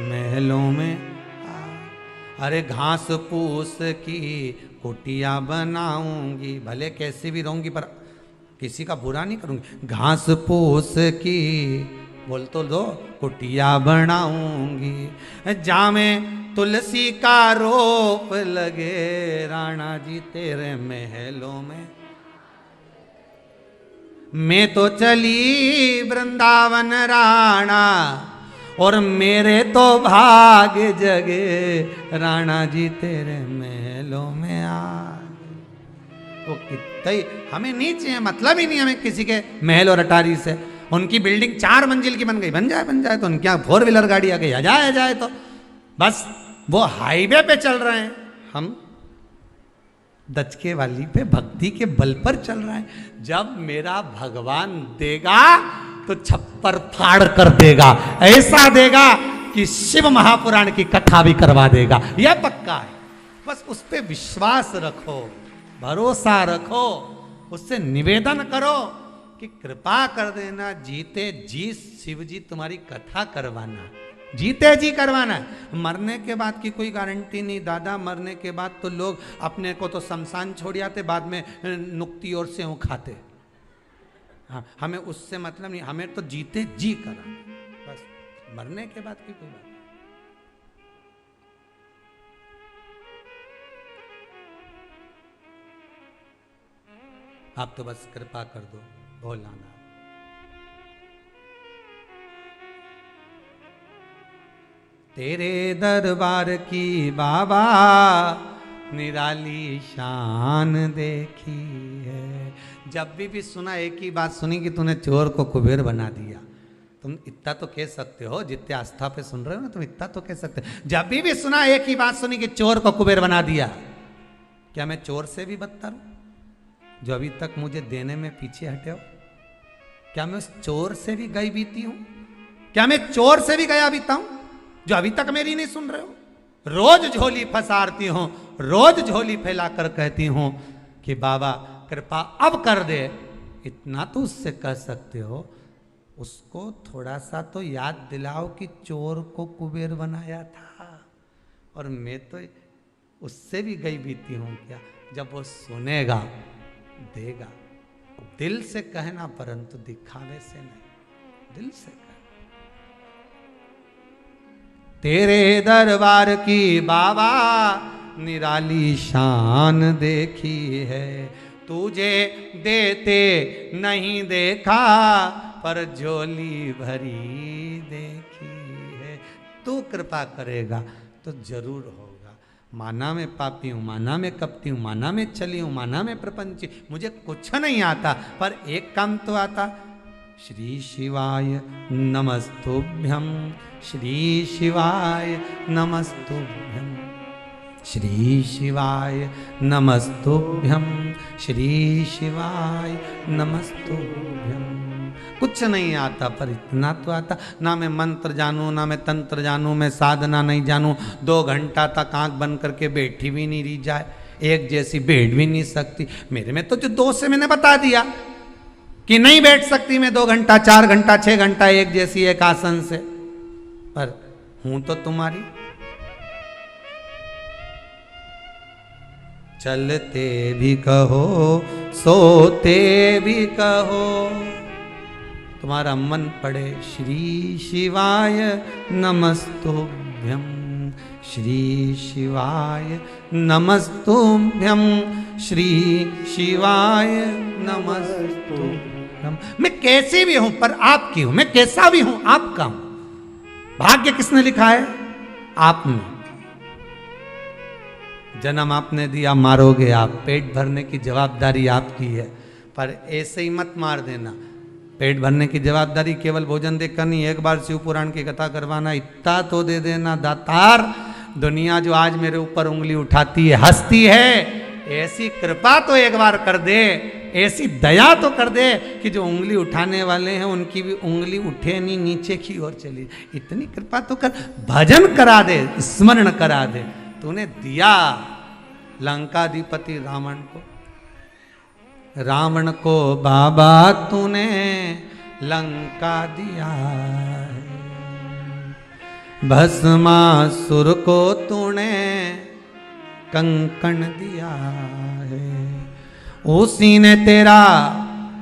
महलों में आग। अरे घास फूस की कुटिया बनाऊंगी, भले कैसे भी रहूंगी पर किसी का बुरा नहीं करूंगी, घास फूस की बोल तो दो कुटिया बनाऊंगी, जामे तुलसी का रोप लगे, राणा जी तेरे महलों में। मैं तो चली वृंदावन राणा और मेरे तो भाग जगे, राणा जी तेरे महलों में आ। वो कितना ही हमें नहीं चाहिए, मतलब ही नहीं हमें किसी के महल और अटारी से। उनकी बिल्डिंग 4 मंजिल की बन गई, बन जाए तो उनके यहाँ 4 व्हीलर गाड़ी आ गई, आ जाए तो बस वो हाईवे पे चल रहे हैं, हम दचके वाली पे भक्ति के बल पर चल रहे हैं। जब मेरा भगवान देगा तो छप्पर फाड़ कर देगा, ऐसा देगा कि शिव महापुराण की कथा भी करवा देगा, यह पक्का है। बस उस पे विश्वास रखो, भरोसा रखो, उससे निवेदन करो कि कृपा कर देना, जीते जी शिव जी तुम्हारी कथा करवाना, जीते जी करवाना। मरने के बाद की कोई गारंटी नहीं दादा, मरने के बाद तो लोग अपने को तो शमशान छोड़ आते, बाद में नुक्ति और से खाते। हाँ, हमें उससे मतलब नहीं, हमें तो जीते जी करा, बस मरने के बाद की कोई बात। आप तो बस कृपा कर दो भोलानाथ। तेरे दरबार की बाबा निराली शान देखी है। जब भी सुना एक ही बात सुनी कि तूने चोर को कुबेर बना दिया। तुम इतना तो कह सकते हो, जितने आस्था पे सुन रहे हो ना, तुम इतना तो कह सकते हो। जब भी सुना एक ही बात सुनी कि चोर को कुबेर बना दिया। क्या मैं चोर से भी बदतर हूं जो अभी तक मुझे देने में पीछे हटे हो? क्या मैं उस चोर से भी गई बीती हूं? क्या मैं चोर से भी गया बीता हूं जो अभी तक मेरी नहीं सुन रहे हो? रोज झोली फसारती हूं, रोज झोली फैलाकर कहती हूं कि बाबा कृपा अब कर दे। इतना तो उससे कह सकते हो, उसको थोड़ा सा तो याद दिलाओ कि चोर को कुबेर बनाया था। और मैं तो उससे भी गई बीती हूं क्या? जब वो सुनेगा देगा। दिल से कहना परंतु दिखावे से नहीं, दिल से कहना। तेरे दरबार की बाबा निराली शान देखी है। तुझे देते नहीं देखा पर झोली भरी देखी है। तू कृपा करेगा तो जरूर होगा। माना मैं पापी हूँ, माना मैं कपटी हूँ, माना मैं चली हूँ, माना मैं प्रपंची, मुझे कुछ नहीं आता, पर एक काम तो आता। श्री शिवाय नमस्तुभ्यं, श्री शिवाय नमस्तुभ्यं, श्री शिवाय नमस्तुभ्यं, श्री शिवाय नमस्तुभ्यं। कुछ नहीं आता पर इतना तो आता। ना मैं मंत्र जानूं, ना मैं तंत्र जानूं, मैं साधना नहीं जानूं। 2 घंटा तक आंख बंद करके बैठी भी नहीं रही जाए, एक जैसी बैठ भी नहीं सकती। मेरे में तो जो दोष है मैंने बता दिया कि नहीं बैठ सकती मैं 2 घंटा, 4 घंटा, 6 घंटा एक जैसी एक आसन से। पर हूं तो तुम्हारी, चलते भी कहो सोते भी कहो, तुम्हारा मन पड़े श्री शिवाय नमस्तुभ्यं, श्री शिवाय नमस्तुभ्यं, श्री शिवाय नमस्तुभ्यं। मैं कैसे भी हूं पर आपकी हूं, मैं कैसा भी हूं आपका हूं। भाग्य किसने लिखा है? आपने। जन्म आपने दिया, मारोगे आप, पेट भरने की जवाबदारी आपकी है, पर ऐसे ही मत मार देना। पेट भरने की जवाबदारी केवल भोजन देकर नहीं, एक बार शिव पुराण की कथा करवाना, इतना तो दे देना दातार। दुनिया जो आज मेरे ऊपर उंगली उठाती है, हंसती है, ऐसी कृपा तो एक बार कर दे, ऐसी दया तो कर दे कि जो उंगली उठाने वाले हैं उनकी भी उंगली उठे नहीं, नीचे की ओर चली। इतनी कृपा तो कर, भजन करा दे, स्मरण करा दे। तूने दिया लंकाधिपति रावण को, रावण को बाबा तूने लंका दिया है, भस्मासुर को तूने कंकण दिया है, उसी ने तेरा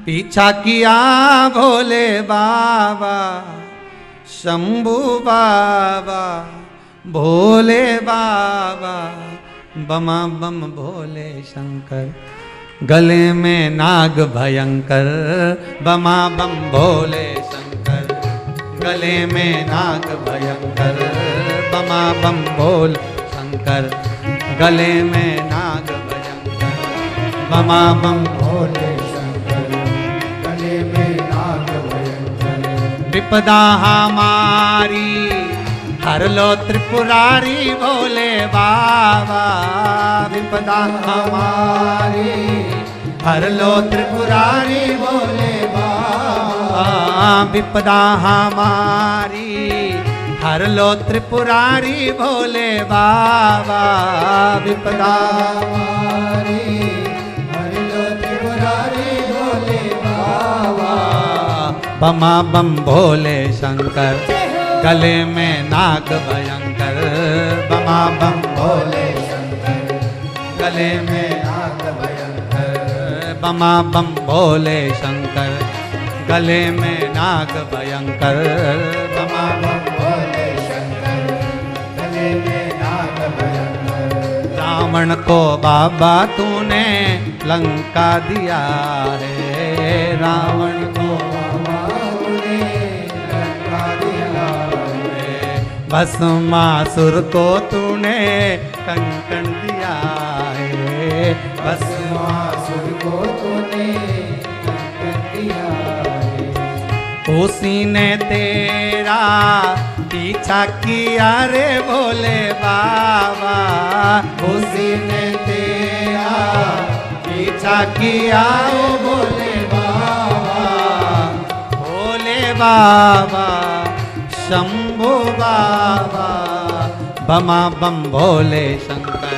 पीछा किया भोले बाबा, शंभू बाबा, भोले बाबा, बमा बम भोले शंकर, गले में नाग भयंकर, बमा बम भोले शंकर, गले में नाग भयंकर, बमा बम भोले शंकर, गले में नाग भयंकर, बमा बम भोले शंकर, गले में नाग भयंकर। विपदा हमारी हर लो त्रिपुरारी भोले बाबा, विपदा हमारी हर लो त्रिपुरारी भोले बाबा, विपदा हमारी हर लो त्रिपुरारी भोले बाबा, विपदा हमारी हर लो त्रिपुरारी भोले बाबा, बमा बम भोले शंकर, गले में नाग भयंकर, बमा बम भोले शंकर, गले में नाग भयंकर, बमा बम भोले शंकर, गले में नाग भयंकर, बमा बम भोले शंकर, गले में नाग भयंकर। रावण को बाबा तूने लंका दिया है, रावण को भस्मासुर को तूने कंकण दिया है, भस्मासुर को तूने कंकण दिया है, उसी ने तेरा पीछा किया रे भोले बाबा, उसी ने तेरा पीछा किया ओ भोले बाबा, भोले बाबा, शंभो बाबा, बमा बम भोले शंकर,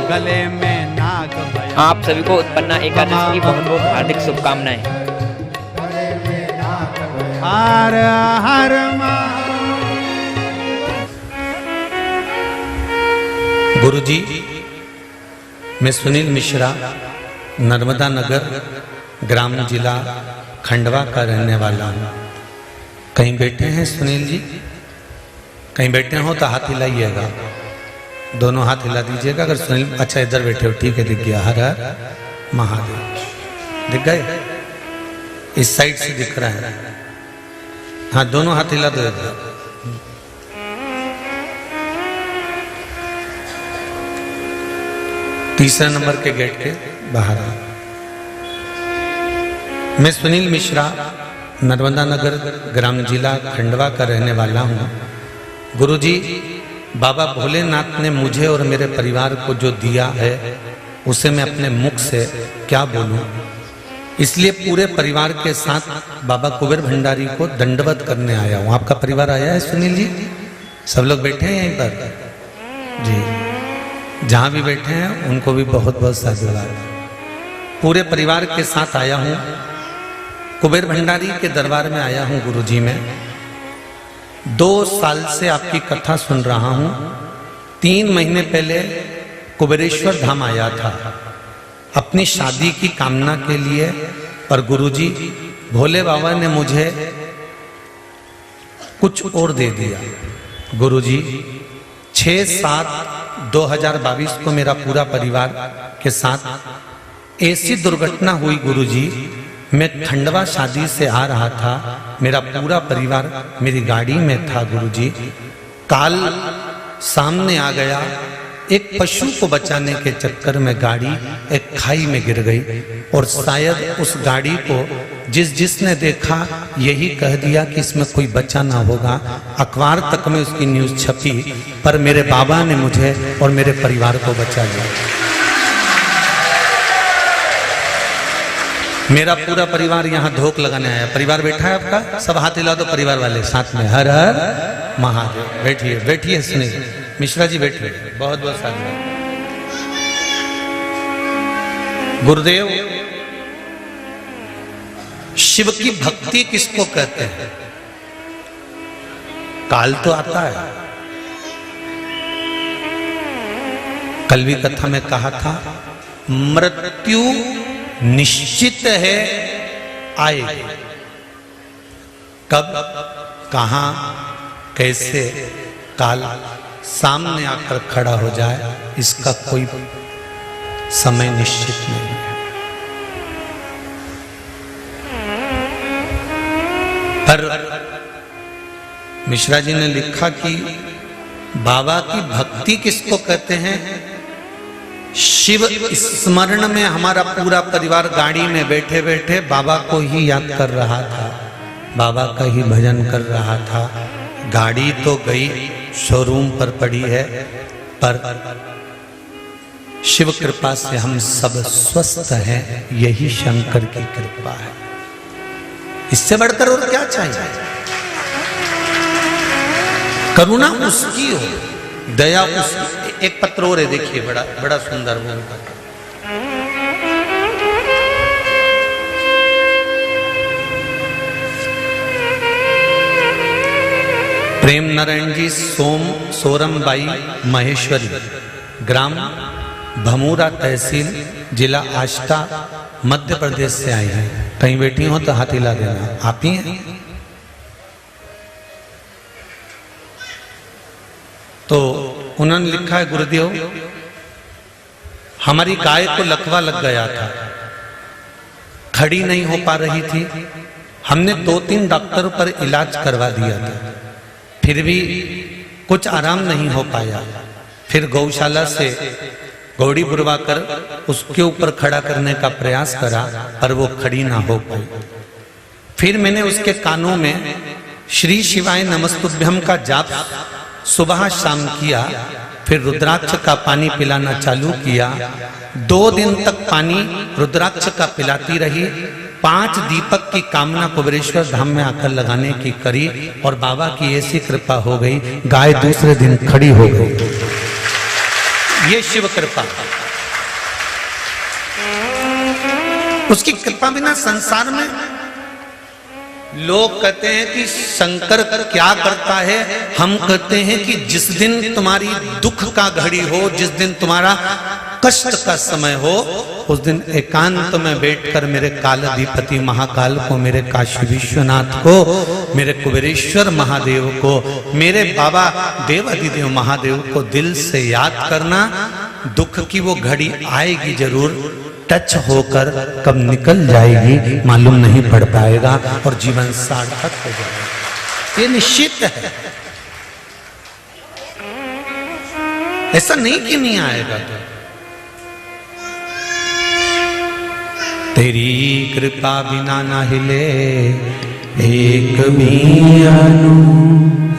गले में नाग भयंकर। आप सभी को उत्पन्ना एकादशी की बहुत बहुत हार्दिक शुभकामनाएं। हर हर गुरुजी, मैं सुनील मिश्रा, नर्मदा नगर ग्राम जिला खंडवा का रहने वाला हूँ। कहीं बैठे हैं सुनील जी? कहीं बैठे हो तो हाथ हिलाइएगा, दोनों हाथ हिला दीजिएगा। अगर सुनील, अच्छा इधर बैठे हो, ठीक है, दिख गया। हर हर महादेव, दिख गए? इस साइड से दिख रहा है। हाँ, दोनों हाथ हिला दो इधर। तीसरा नंबर के गेट के बाहर। मैं सुनील मिश्रा, नर्मदा नगर ग्राम जिला खंडवा का रहने वाला हूँ। गुरुजी, बाबा भोलेनाथ ने मुझे और मेरे परिवार को जो दिया है उसे मैं अपने मुख से क्या बोलूं, इसलिए पूरे परिवार के साथ बाबा कुबेर भंडारी को दंडवत करने आया हूँ। आपका परिवार आया है सुनील जी? सब लोग बैठे हैं यहीं पर जी? जहाँ भी बैठे हैं उनको भी बहुत बहुत साधुवाद। पूरे परिवार के साथ आया हूँ, कुबेर भंडारी के दरबार में आया हूँ गुरुजी में। 2 साल से आपकी कथा सुन रहा हूँ। 3 महीने पहले कुबेरेश्वर धाम आया था अपनी शादी की कामना के लिए, पर गुरुजी भोले बाबा ने मुझे कुछ और दे दिया। गुरुजी 6/7/2022 को मेरा पूरा परिवार के साथ ऐसी दुर्घटना हुई गुरुजी, मैं खंडवा शादी से आ रहा था, मेरा पूरा परिवार मेरी गाड़ी में था गुरुजी। काल सामने आ गया, एक पशु को बचाने के चक्कर में गाड़ी एक खाई में गिर गई और शायद उस गाड़ी को जिसने देखा यही कह दिया कि इसमें कोई बचा ना होगा। अखबार तक में उसकी न्यूज़ छपी, पर मेरे बाबा ने मुझे और मेरे परिवार को बचा लिया। मेरा पूरा परिवार यहाँ धोख लगाने आया। परिवार बैठा है आपका, सब हाथ हिला दो परिवार वाले साथ में, हर हर महादेव। बैठिए बैठिए, सुनिए मिश्रा जी बैठिए, बहुत बहुत साधु। गुरुदेव, शिव की भक्ति किसको कहते हैं? काल तो आता है, कल भी कथा में कहा था मृत्यु निश्चित है आएगी। कब, कहां, कैसे काल सामने आकर खड़ा हो जाए, इसका कोई समय निश्चित नहीं है। पर मिश्रा जी ने लिखा कि बाबा की भक्ति किसको कहते हैं? शिव स्मरण में हमारा पूरा परिवार गाड़ी में बैठे बैठे बाबा को ही याद कर रहा था, बाबा का ही भजन कर रहा था। गाड़ी तो गई, शोरूम पर पड़ी है, पर शिव कृपा से हम सब स्वस्थ हैं, यही शंकर की कृपा है। इससे बढ़कर और क्या चाहिए? करुणा उसकी हो, दया उसकी। एक पत्र और है, देखिए, बड़ा बड़ा सुंदर वो उनका। प्रेम नारायण जी सोरमबाई महेश्वरी, ग्राम भमूरा, तहसील जिला आष्टा, मध्य प्रदेश से आए हैं। कहीं बैठी हो तो हाथ हिला देना। आप ही हैं? तो उन्होंने लिखा है, गुरुदेव हमारी गाय को लकवा लग गया था, खड़ी नहीं हो पा रही थी। हमने 2-3 डॉक्टर पर इलाज करवा दिया था, फिर भी कुछ आराम नहीं हो पाया। फिर गौशाला से गौड़ी बुलवा कर उसके ऊपर खड़ा करने का प्रयास करा, पर वो खड़ी ना हो पाई। फिर मैंने उसके कानों में श्री शिवाय नमस्तुभ्यम का जाप सुबह शाम किया। फिर रुद्राक्ष का पानी पिलाना चालू किया। 2 दिन तक पानी रुद्राक्ष का पिलाती रही। 5 दीपक की कामना कुबेरेश्वर धाम में आकर लगाने की करी और बाबा की ऐसी कृपा हो गई, गाय दूसरे दिन खड़ी हो गई। ये शिव कृपा, उसकी कृपा बिना संसार में लोग कहते हैं कि शंकर क्या करता है, हम कहते हैं कि जिस दिन तुम्हारी दुख का घड़ी हो, जिस दिन तुम्हारा कष्ट का समय हो, उस दिन एकांत में बैठकर मेरे कालाधिपति महाकाल को, मेरे काशी विश्वनाथ को, मेरे कुबेरेश्वर महादेव को, मेरे बाबा देवाधिदेव महादेव को दिल से याद करना। दुख की वो घड़ी आएगी जरूर, टच होकर कब निकल जाएगी मालूम नहीं पड़ पाएगा और जीवन सार्थक हो जाएगा, ये निश्चित है। ऐसा नहीं कि नहीं आएगा। तो तेरी कृपा बिना ना हिले एक भी अणु,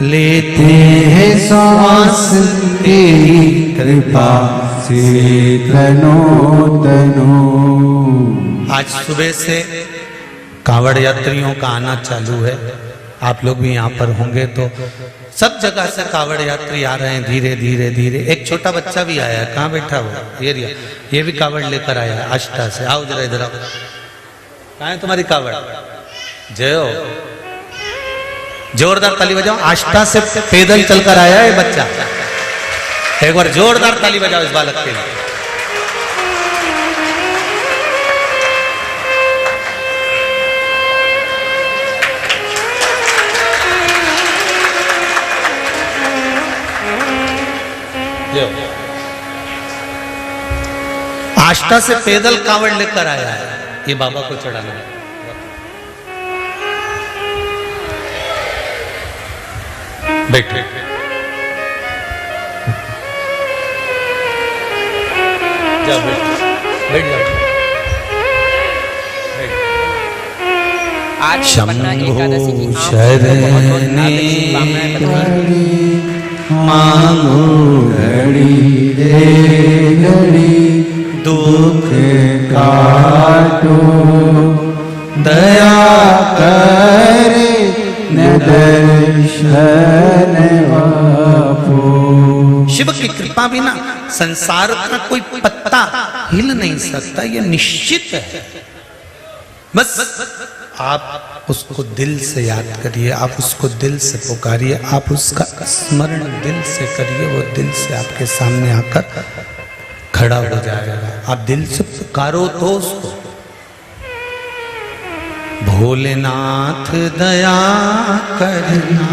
लेते हैं सांस तेरी कृपा से तनो तनो। आज सुबह से कांवड़ यात्रियों का आना चालू है। आप लोग भी यहाँ पर होंगे तो सब जगह से कांवड़ यात्री आ रहे हैं, धीरे धीरे धीरे। एक छोटा बच्चा भी आया है, कहाँ बैठा हुआ ये भी कांवड़ लेकर आया है आष्टा से। आओ जरा इधर आओ, कहाँ है तुम्हारी कांवड़? जय हो, जोरदार ताली बजाओ। आष्टा से पैदल चलकर आया है बच्चा। एक बार जोरदार ताली बजाओ इस बालक के लिए। आष्टा से पैदल कावड़ लेकर आया है, ये बाबा को चढ़ाना है। बैठ जा, बैठ जा। आज पन्ना एकादशी की आप शरणी बहुत बहुत हार्दिक शुभकामनाएं बताइए। मांगो घड़ी रे घड़ी दुख काटो, दया करे न दर्शन आपो। शिव की कृपा बिना संसार का कोई पत्ता हिल नहीं सकता, यह निश्चित है। बस आप उसको दिल से याद करिए, आप उसको दिल से पुकारिए, आप उसका स्मरण दिल से करिए, वो दिल से आपके सामने आकर खड़ा हो जाएगा। आप दिल से पुकारो तो उसको। भोलेनाथ दया करना,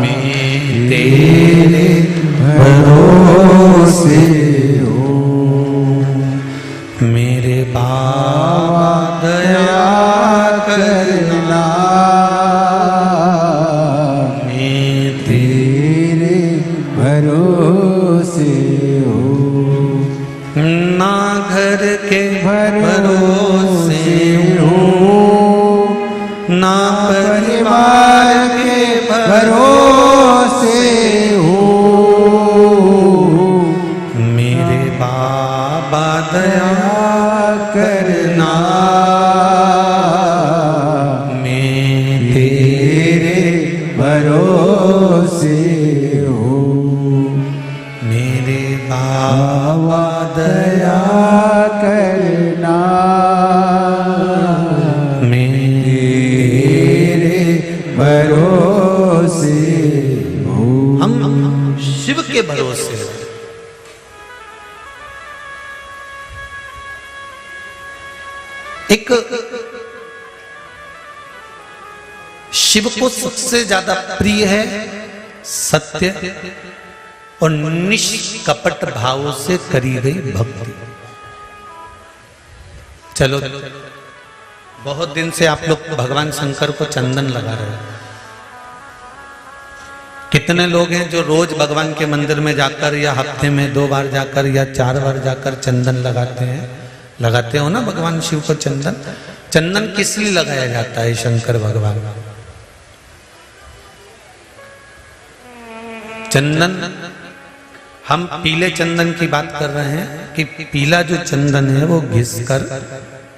मैं तेरे भरोसे हो, मेरे बाबा दया करना, मैं तेरे भरोसे हो। ना घर के भरोसे हो, ना परिवार के भरोसे हो, मेरे बाबा दया करना, मैं तेरे भरोसे हो, मेरे बाबा दया करना, मैं तेरे भरोसे हो। हम शिव के भरोसे हैं। एक शिव को सबसे ज्यादा प्रिय है सत्य और निष्कपट भाव से करी गई भक्ति। चलो, बहुत दिन से आप लोग भगवान शंकर को चंदन लगा रहे हैं। कितने लोग हैं जो रोज भगवान के मंदिर में जाकर या हफ्ते में 2 बार जाकर या 4 बार जाकर चंदन लगाते हैं? लगाते हो ना भगवान शिव को चंदन। चंदन किस लिए लगाया जाता है शंकर भगवान? चंदन, हम पीले चंदन की बात कर रहे हैं कि पीला जो चंदन है वो घिसकर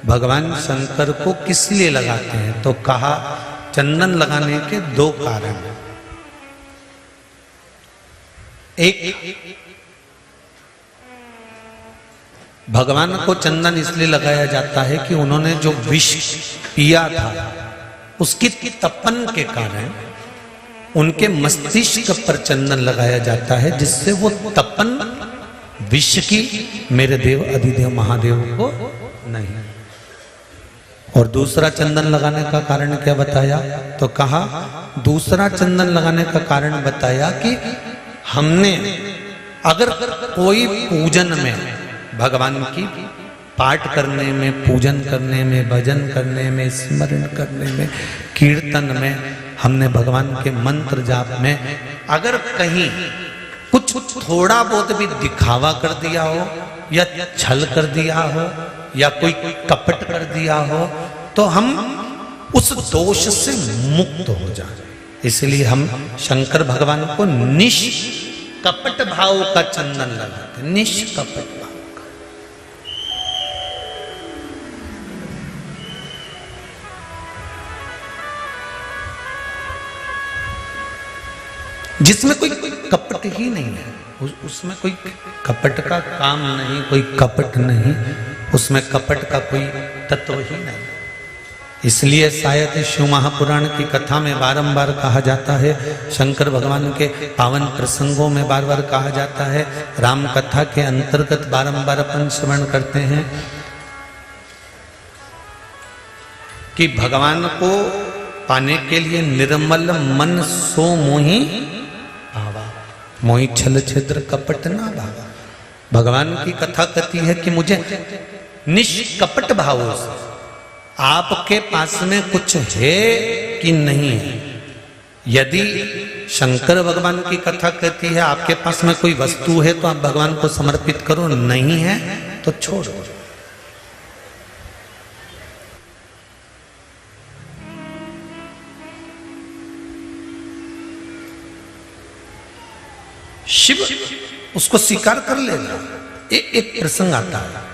भगवान शंकर को किस लिए लगाते हैं? तो कहा चंदन लगाने के 2 कारण हैं। एक, भगवान को चंदन इसलिए लगाया जाता है कि उन्होंने जो विष पिया था उसकी तपन के कारण उनके मस्तिष्क पर चंदन लगाया जाता है, जिससे वो तपन विष की मेरे देव अधिदेव महादेव को नहीं। और दूसरा चंदन लगाने का कारण क्या बताया? तो कहा दूसरा चंदन लगाने का कारण बताया कि हमने अगर कोई पूजन में, भगवान की पाठ करने में, पूजन करने में, भजन करने में, स्मरण करने में, कीर्तन में, हमने भगवान के मंत्र जाप में अगर कहीं कुछ थोड़ा बहुत भी दिखावा कर दिया हो या छल कर दिया हो या कोई कपट कर दिया हो तो हम उस दोष से मुक्त हो जाए। इसलिए हम शंकर भगवान को निष्कपट भाव का चंदन लगाते, निष्कपट भाव का। जिसमें कोई कपट ही नहीं है, उसमें कोई कपट का काम नहीं, कोई कपट नहीं, उसमें कपट का कोई तत्व ही नहीं। इसलिए शायद शिव महापुराण की कथा में बारंबार कहा जाता है, शंकर भगवान के पावन प्रसंगों में बार बार कहा जाता है, राम कथा के अंतर्गत बारंबार अपन श्रवण करते हैं कि भगवान को पाने के लिए निर्मल मन सो मोहि भावा, मोहि छल छिद्र कपट ना भावा। भगवान की कथा कहती है कि मुझे निष्कपट भावों से आपके पास में कुछ है कि नहीं है। यदि शंकर भगवान की कथा कहती है आपके पास में कोई वस्तु है तो आप भगवान को समर्पित करो, नहीं है तो छोड़ो। शिव उसको स्वीकार कर लेगा। एक प्रसंग आता है,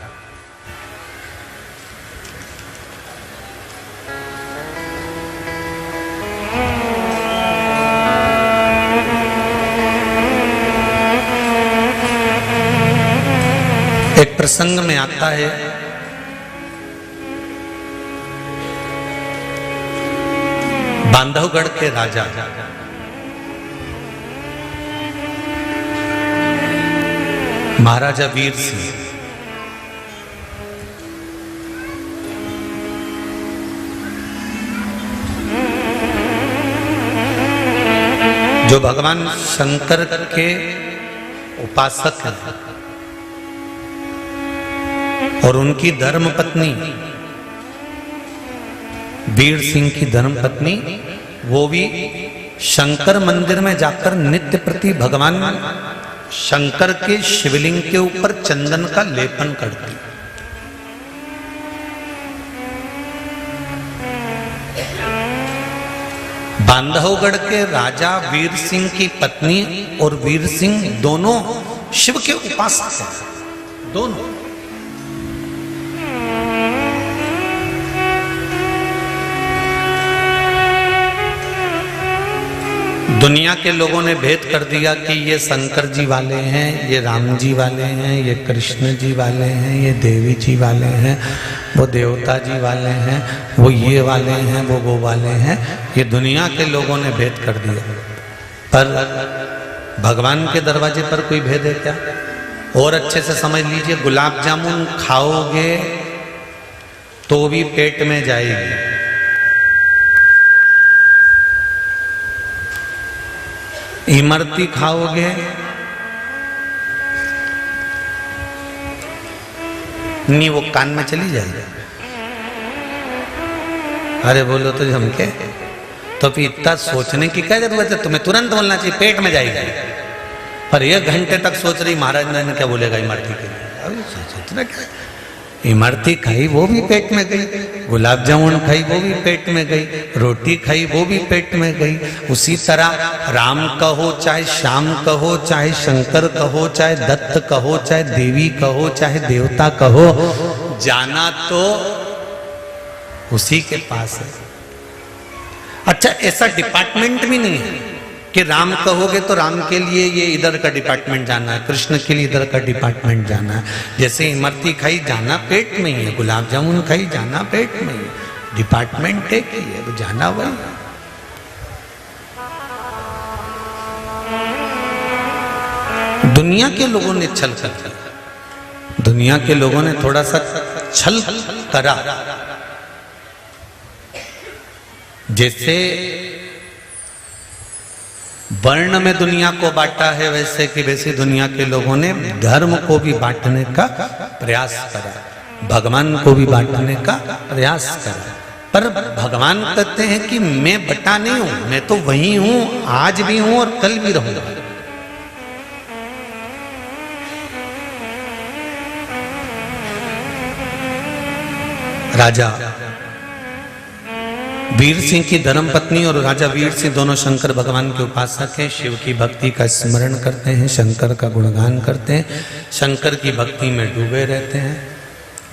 एक प्रसंग में आता है बांधवगढ़ के राजा महाराजा वीर सिंह जो भगवान शंकर के उपासक हैं और उनकी धर्म पत्नी वीर सिंह की धर्म पत्नी वो भी शंकर मंदिर में जाकर नित्य प्रति भगवान शंकर के शिवलिंग के ऊपर चंदन का लेपन करती। बांधवगढ़ के राजा वीर सिंह की पत्नी और वीर सिंह दोनों शिव के उपासक हैं, दोनों। दुनिया के लोगों ने भेद कर दिया कि ये शंकर जी वाले हैं, ये राम जी वाले हैं, ये कृष्ण जी वाले हैं, ये देवी जी वाले हैं, वो देवता जी वाले हैं, वो ये वाले हैं, वो वाले हैं। ये दुनिया के लोगों ने भेद कर दिया, पर भगवान के दरवाजे पर कोई भेद है क्या? और अच्छे से समझ लीजिए, गुलाब जामुन खाओगे तो भी पेट में जाएगी, इमरती खाओगे नहीं वो कान में चली जाएगी। अरे बोलो तो झमके, तो फिर इतना सोचने की क्या जरूरत है? तुम्हें तुरंत बोलना चाहिए पेट में जाएगी, पर 1 घंटे तक सोच रही महाराज ने क्या बोलेगा इमरती के लिए। सोचना क्या, इमरती खाई वो भी पेट में गई, गुलाब जामुन खाई वो भी पेट में गई, रोटी खाई वो भी पेट में गई। उसी तरह राम कहो चाहे श्याम कहो, चाहे शंकर कहो, चाहे दत्त कहो, चाहे देवी कहो, चाहे देवता कहो, जाना तो उसी के पास है। अच्छा, ऐसा डिपार्टमेंट भी नहीं है कि राम कहोगे तो राम के लिए ये इधर का डिपार्टमेंट जाना है, कृष्ण के लिए इधर का डिपार्टमेंट जाना है। जैसे इमरती खाई जाना पेट में ही है, गुलाब जामुन खाई जाना पेट में ही है, डिपार्टमेंट एक ही है, वो जाना वही। दुनिया के लोगों ने छल कर दिया, दुनिया के लोगों ने थोड़ा सा छल करा। जैसे वर्ण में दुनिया को बांटा है, वैसे दुनिया के लोगों ने धर्म को भी बांटने का प्रयास करा, भगवान को भी बांटने का प्रयास करा। पर भगवान कहते हैं कि मैं बटा नहीं हूं, मैं तो वही हूं, आज भी हूं और कल भी रहूंगा। राजा वीर सिंह की धर्मपत्नी और राजा वीर सिंह दोनों शंकर भगवान के उपासक हैं, शिव की भक्ति का स्मरण करते हैं, शंकर का गुणगान करते हैं, शंकर की भक्ति में डूबे रहते हैं,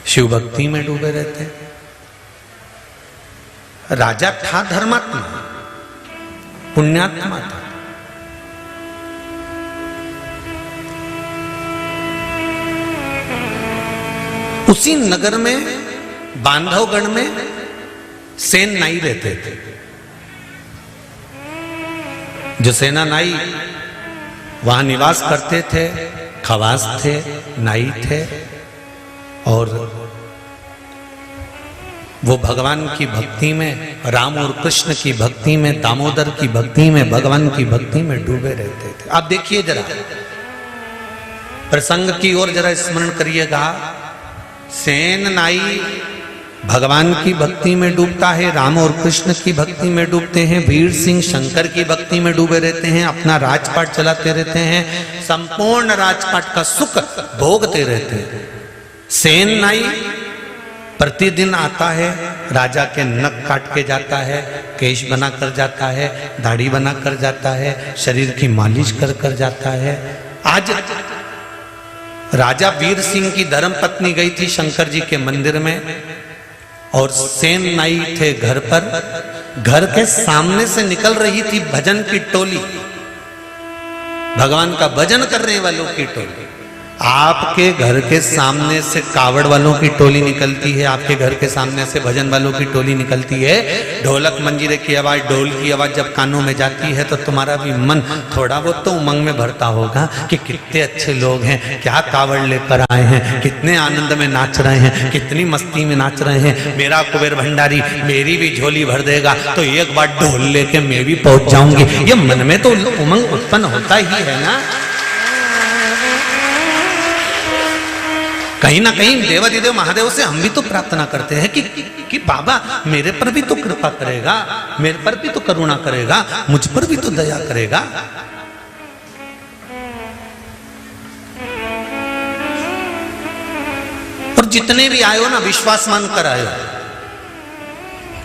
शिव भक्ति में डूबे रहते हैं। राजा था धर्मात्मा, पुण्यात्मा था। उसी नगर में बांधवगढ़ में सेन नाई रहते थे। जो सेना नाई वहां निवास करते थे, खवास थे, नाई थे, और वो भगवान की भक्ति में, राम और कृष्ण की भक्ति में, दामोदर की भक्ति में, भगवान की भक्ति में डूबे रहते थे। आप देखिए जरा प्रसंग की ओर जरा स्मरण करिएगा। सेन नाई भगवान की भक्ति में डूबता है, राम और कृष्ण की भक्ति में डूबते हैं, वीर सिंह शंकर की भक्ति में डूबे रहते हैं, अपना राजपाट चलाते रहते हैं, संपूर्ण राजपाट का सुख भोगते रहते हैं। सेन नाई प्रतिदिन आता है, राजा के नख काट के जाता है, केश बना कर जाता है, दाढ़ी बना कर जाता है, शरीर की मालिश कर कर जाता है। आज राजा वीर सिंह की धर्म पत्नी गई थी शंकर जी के मंदिर में, और सेन नाई थे घर पर। घर के सामने से निकल रही थी भजन की टोली, भगवान का भजन करने वालों की टोली। आपके घर के सामने से कावड़ वालों की टोली निकलती है, आपके घर के सामने से भजन वालों की टोली निकलती है। ढोलक मंजीरे की आवाज, ढोल की आवाज जब कानों में जाती है तो तुम्हारा भी मन थोड़ा बहुत तो उमंग में भरता होगा कि कितने अच्छे लोग हैं, क्या कावड़ लेकर आए हैं, कितने आनंद में नाच रहे हैं, कितनी मस्ती में नाच रहे हैं। मेरा कुबेर भंडारी मेरी भी झोली भर देगा तो एक बार ढोल लेके मैं भी पहुंच जाऊंगी। ये मन में तो उमंग उत्पन्न होता ही है ना। कहीं ना कहीं देवाधिदेव महादेव से हम भी तो प्रार्थना करते हैं कि बाबा मेरे पर भी तो कृपा करेगा, मेरे पर भी तो करुणा करेगा, मुझ पर भी तो दया करेगा। और जितने भी आयो ना विश्वास मान कर आयो,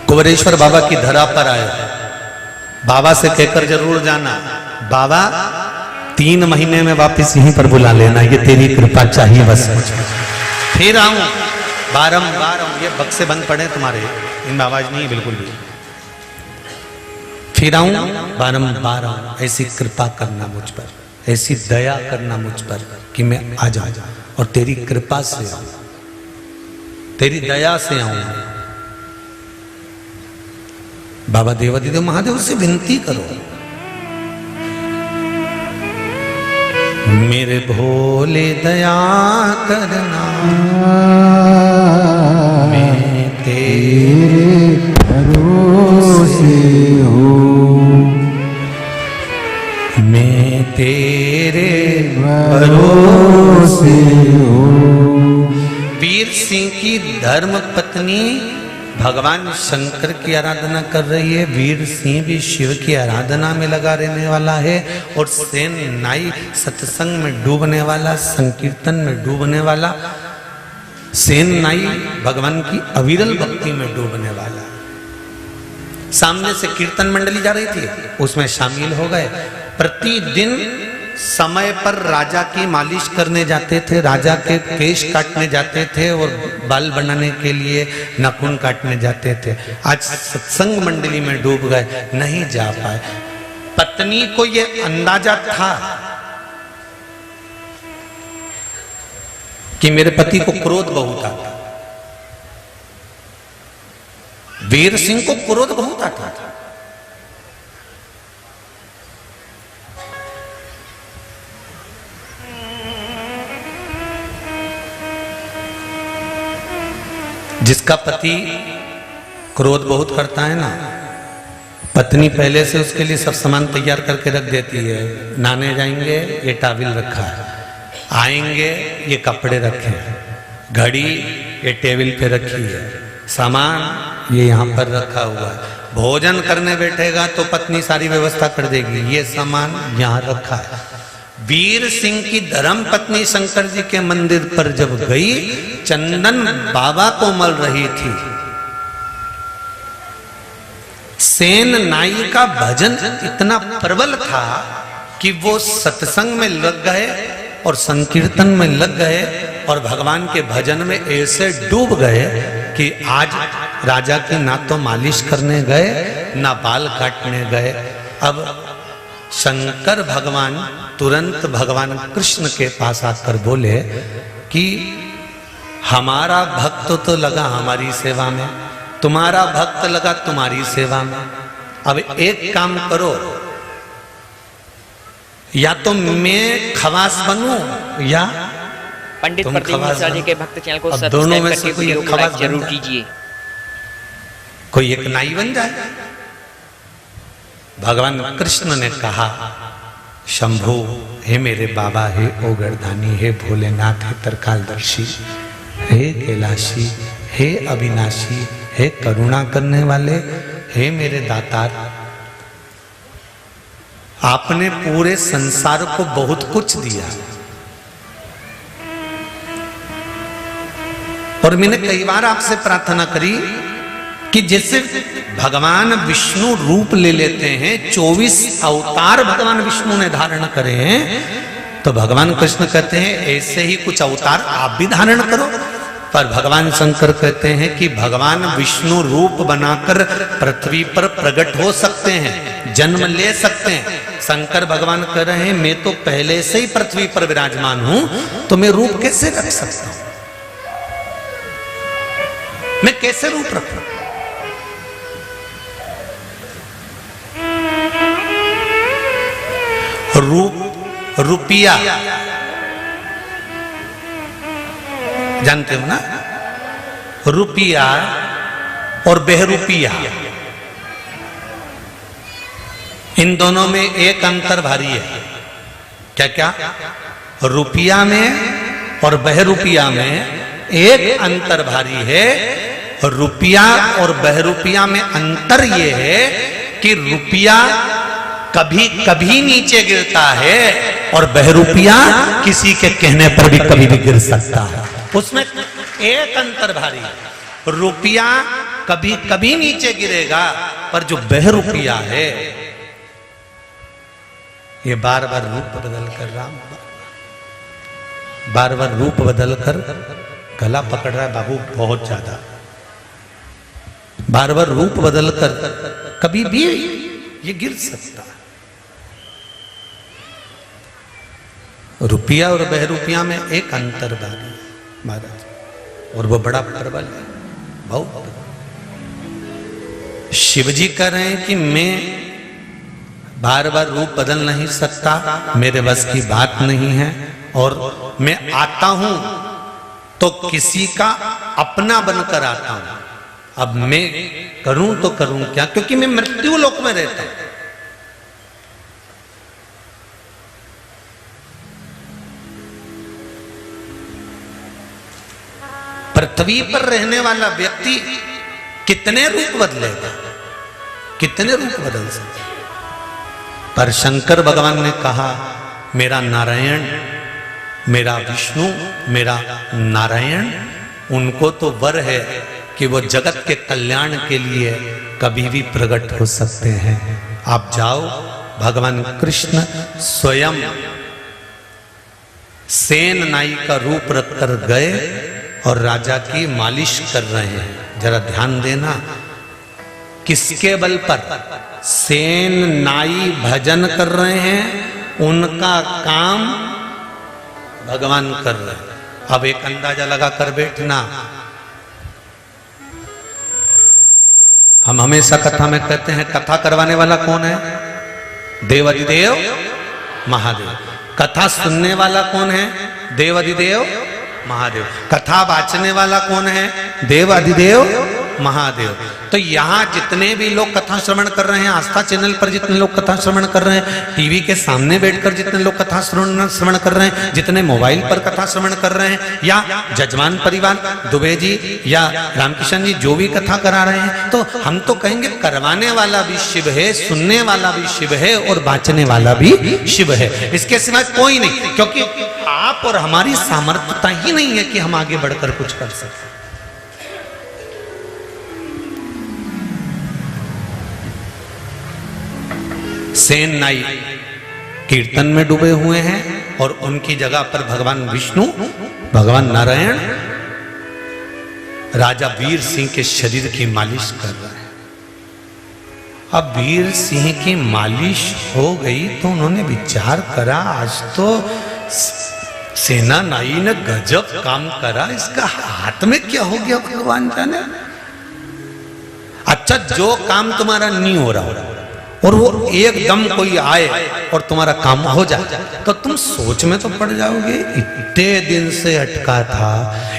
कुबेरेश्वर बाबा की धरा पर आयो, बाबा से कहकर जरूर जाना बाबा 3 महीने में वापस यहीं पर बुला लेना, ये तेरी कृपा चाहिए बस। फिर आऊं बारंबार आऊं। ये बक्से बंद पड़े तुम्हारे, इनमें आवाज नहीं है बिल्कुल भी। फिर आऊं बारंबार आऊं। ऐसी कृपा करना मुझ पर, ऐसी दया करना मुझ पर कि मैं आ जाऊं, और तेरी कृपा से आऊं, तेरी दया से आऊं। बाबा देवाधिदेव महादेव से विनती करो, मेरे भोले दया करना, मैं तेरे भरोसे हूँ, मैं तेरे भरोसे हूँ। वीर सिंह की धर्म पत्नी भगवान शंकर की आराधना कर रही है, वीर सिंह भी शिव की आराधना में लगा रहने वाला है, और सेन नाई सत्संग में डूबने वाला, संकीर्तन में डूबने वाला, सेन नाई भगवान की अविरल भक्ति में डूबने वाला। सामने से कीर्तन मंडली जा रही थी, उसमें शामिल हो गए। प्रतिदिन समय पर राजा की मालिश करने जाते थे, राजा के केश काटने जाते थे, और बाल बनाने के लिए नाखून काटने जाते थे। आज सत्संग मंडली में डूब गए, नहीं जा पाए। पत्नी को यह अंदाजा था कि मेरे पति को क्रोध बहुत आता, वीर सिंह को क्रोध बहुत आता था। जिसका पति क्रोध बहुत करता है ना, पत्नी पहले से उसके लिए सब सामान तैयार करके रख देती है। नहाने जाएंगे, ये टाविल रखा है, आएंगे ये कपड़े रखे हैं, घड़ी ये टेबल पे रखी है, सामान ये यहाँ पर रखा हुआ है। भोजन करने बैठेगा तो पत्नी सारी व्यवस्था कर देगी, ये सामान यहाँ रखा है। वीर सिंह की धर्म पत्नी शंकर जी के मंदिर पर जब गई, चंदन बाबा को मल रही थी। सेन नाई का भजन इतना प्रबल था कि वो सत्संग में लग गए और संकीर्तन में लग गए, और भगवान के भजन में ऐसे डूब गए कि आज राजा की ना तो मालिश करने गए, ना बाल काटने गए। अब शंकर भगवान तुरंत भगवान कृष्ण के पास आकर बोले कि हमारा भक्त तो लगा हमारी सेवा में, तुम्हारा भक्त लगा तुम्हारी सेवा में। अब एक काम करो, या तो मैं खवास बनूं या पंडित तुम प्रदीप खवास मिश्रा जी बनो। के भक्त चैनल को अब सब्सक्राइब दोनों में करके से कोई वीडियो एक को लाइक खवास जरूर बन जाए। कीजिए। कोई एक नाई बन जाए। भगवान कृष्ण ने कहा, शंभु, हे मेरे बाबा, हे ओगरदानी, हे भोलेनाथ, हे तरकालदर्शी, हे कैलाशी, हे अविनाशी, हे करुणा करने वाले, हे मेरे दातार, आपने पूरे संसार को बहुत कुछ दिया और मैंने कई बार आपसे प्रार्थना करी कि जैसे भगवान विष्णु रूप ले लेते हैं, 24 अवतार भगवान विष्णु ने धारण करे हैं, तो भगवान कृष्ण कहते हैं ऐसे ही कुछ अवतार आप भी धारण करो। पर भगवान शंकर कहते हैं कि भगवान विष्णु रूप बनाकर पृथ्वी पर प्रकट हो सकते हैं, जन्म ले सकते हैं। शंकर भगवान कह रहे हैं मैं तो पहले से ही पृथ्वी पर विराजमान हूं, तो मैं रूप कैसे रख सकता हूं? मैं कैसे रूप रखूं? रूप, रुपया जानते हो ना? रुपया और बहरूपिया, इन दोनों में एक अंतर भारी है। क्या क्या? रुपया में और बहरूपिया में एक अंतर भारी है। रुपया और बहरूपिया में अंतर यह है कि रुपया कभी कभी नीचे गिरता है और बहरूपिया किसी के कहने पर भी कभी भी गिर सकता है। उसमें एक अंतर भारी है। रुपया कभी कभी नीचे गिरेगा, पर जो बहरूपिया है ये बार बार रूप बदल कर बार बार रूप बदल कर गला पकड़ रहा है बाबू, बहुत ज्यादा। बार बार रूप बदल कर कभी भी ये गिर सकता है। रुपया और बहरूपिया में एक अंतर भारी महाराज, और वो बड़ा प्रबल है, बहुत। शिव जी कह रहे हैं कि मैं बार बार रूप बदल नहीं सकता, मेरे बस की बात नहीं है, और मैं आता हूं तो किसी का अपना बनकर आता हूं। अब मैं करूं तो करूं क्या, क्योंकि मैं मृत्यु लोक में रहता हूं। पृथ्वी पर रहने वाला व्यक्ति कितने रूप बदलेगा, कितने रूप बदल सकता। पर शंकर भगवान ने कहा मेरा नारायण, मेरा विष्णु, मेरा नारायण, उनको तो वर है कि वो जगत के कल्याण के लिए कभी भी प्रकट हो सकते हैं। आप जाओ, भगवान कृष्ण स्वयं सेन नाई का रूप रखकर गए और राजा की मालिश कर रहे हैं। जरा ध्यान देना, किसके बल पर? सेन नाई भजन कर रहे हैं, उनका काम भगवान कर रहे हैं। अब एक अंदाजा लगा कर बैठना, हम हमेशा कथा में कहते हैं कथा करवाने वाला कौन है? देवाधिदेव महादेव। कथा सुनने वाला कौन है? देवाधिदेव महादेव। कथा वाचने वाला कौन है? देवाधिदेव महादेव। तो यहाँ जितने भी लोग कथा श्रवण कर रहे हैं, आस्था चैनल पर जितने लोग कथा श्रवण कर रहे हैं, टीवी के सामने बैठकर जितने लोग कथा श्रवण कर रहे हैं, जितने मोबाइल पर कथा श्रवण कर रहे हैं, या जजमान परिवार दुबे जी या रामकिशन जी जो भी कथा करा रहे हैं, तो हम तो कहेंगे करवाने वाला भी शिव है, सुनने वाला भी शिव है और वाचने वाला भी शिव है। इसके सिवा कोई नहीं, क्योंकि आप और हमारी सामर्थ्यता ही नहीं है कि हम आगे बढ़कर कुछ कर सकें। सेन नाई कीर्तन में डूबे हुए हैं और उनकी जगह पर भगवान विष्णु, भगवान नारायण राजा वीर सिंह के शरीर की मालिश कर रहे हैं। अब वीर सिंह की मालिश हो गई तो उन्होंने विचार करा, आज तो सेना नाई ने गजब काम करा, इसका हाथ में क्या हो गया भगवान जाने। अच्छा जो काम तुम्हारा नहीं हो रहा और वो एकदम कोई आए और तुम्हारा काम हो जाए तो तुम सोच में तो पड़ जाओगे, इतने दिन से अटका था,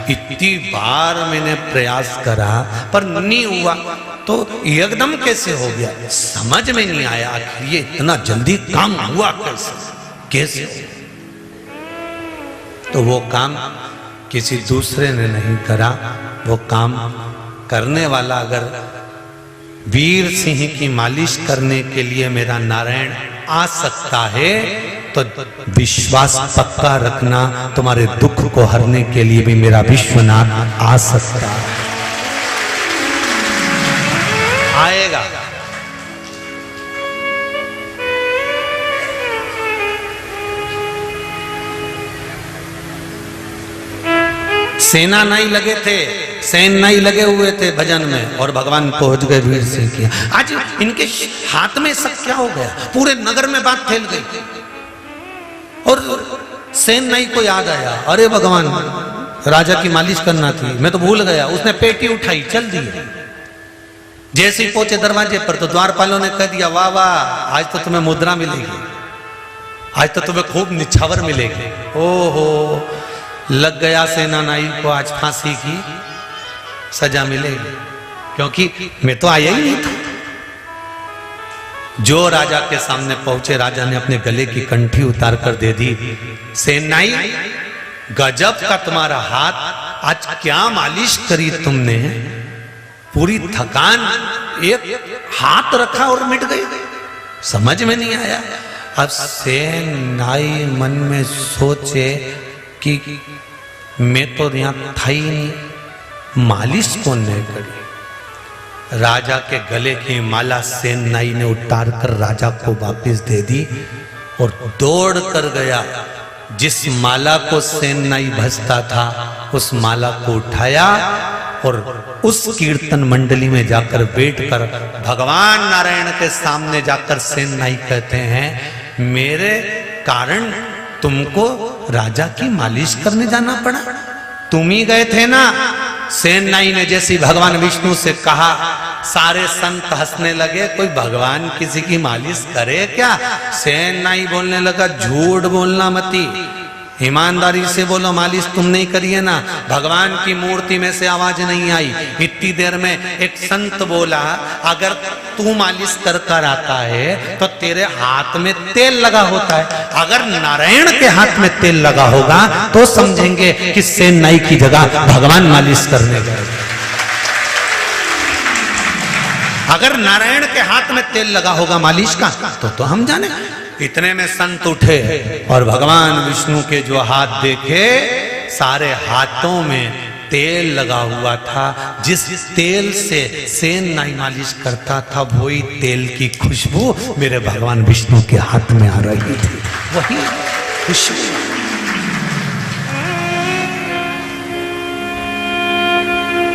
इतनी बार मैंने प्रयास करा पर नहीं हुआ, तो एकदम कैसे हो गया, समझ में नहीं आया आखिर ये इतना जल्दी काम हुआ कैसे। तो वो काम किसी दूसरे ने नहीं करा, वो काम करने वाला अगर वीर सिंह की मालिश करने के लिए मेरा नारायण आ सकता है तो विश्वास पक्का रखना, तुम्हारे दुख को हरने के लिए भी मेरा विश्वनाथ आ सकता है, आएगा। सेना नहीं लगे थे, सैन नहीं लगे हुए थे भजन में और भगवान पहुंच गए वीर सिंह की। आज इनके हाथ में सब क्या हो गया, पूरे नगर में बात फैल गई और सैन नहीं को याद आया, अरे भगवान राजा की मालिश करना थी, मैं तो भूल गया। उसने पेटी उठाई चल दी, जैसे ही पहुंचे दरवाजे पर तो द्वारपालों ने कह दिया वाह वाह आज तो तुम्हें मुद्रा मिलेगी, आज तो तुम्हें खूब निछावर मिलेगी। ओहो लग गया सेनानाई को आज फांसी की सजा मिलेगी, क्योंकि मैं तो आया ही नहीं था। जो राजा के सामने पहुंचे राजा ने अपने गले की कंठी उतार कर दे दी, सेनाई गजब का तुम्हारा हाथ, आज क्या मालिश करी तुमने, पूरी थकान एक हाथ रखा और मिट गई, समझ में नहीं आया। अब सेनाई मन में सोचे कि मैं तो यहां था ही नहीं, मालिश कौन ने करी। राजा के गले की माला सेनाई ने उतार कर राजा को वापस दे दी और दौड़ कर गया, जिस माला को सेनाई भजता था उस माला को उठाया और उस कीर्तन मंडली में जाकर बैठकर भगवान नारायण के सामने जाकर सेनाई कहते हैं मेरे कारण तुमको राजा की मालिश करने जाना पड़ा, तुम ही गए थे ना। सेनाई ने जैसे भगवान विष्णु से कहा सारे संत हंसने लगे, कोई भगवान किसी की मालिश करे क्या। सेनाई बोलने लगा झूठ बोलना मती, ईमानदारी से बोलो मालिश तुम नहीं करिए ना। भगवान की मूर्ति में से आवाज नहीं आई। इतनी देर में एक संत बोला अगर तू मालिश कर कर आता है तो तेरे हाथ में तेल लगा होता है, अगर नारायण के हाथ में तेल लगा होगा तो समझेंगे कि सेनाई की जगह भगवान मालिश करने गए। अगर नारायण के हाथ में तेल लगा होगा मालिश का तो हम जाने। इतने में संत उठे और भगवान विष्णु के जो हाथ देखे सारे हाथों में तेल लगा हुआ था। जिस तेल से सेनाई मालिश करता था वही तेल की खुशबू मेरे भगवान विष्णु के हाथ में आ रही थी, वही खुशबू।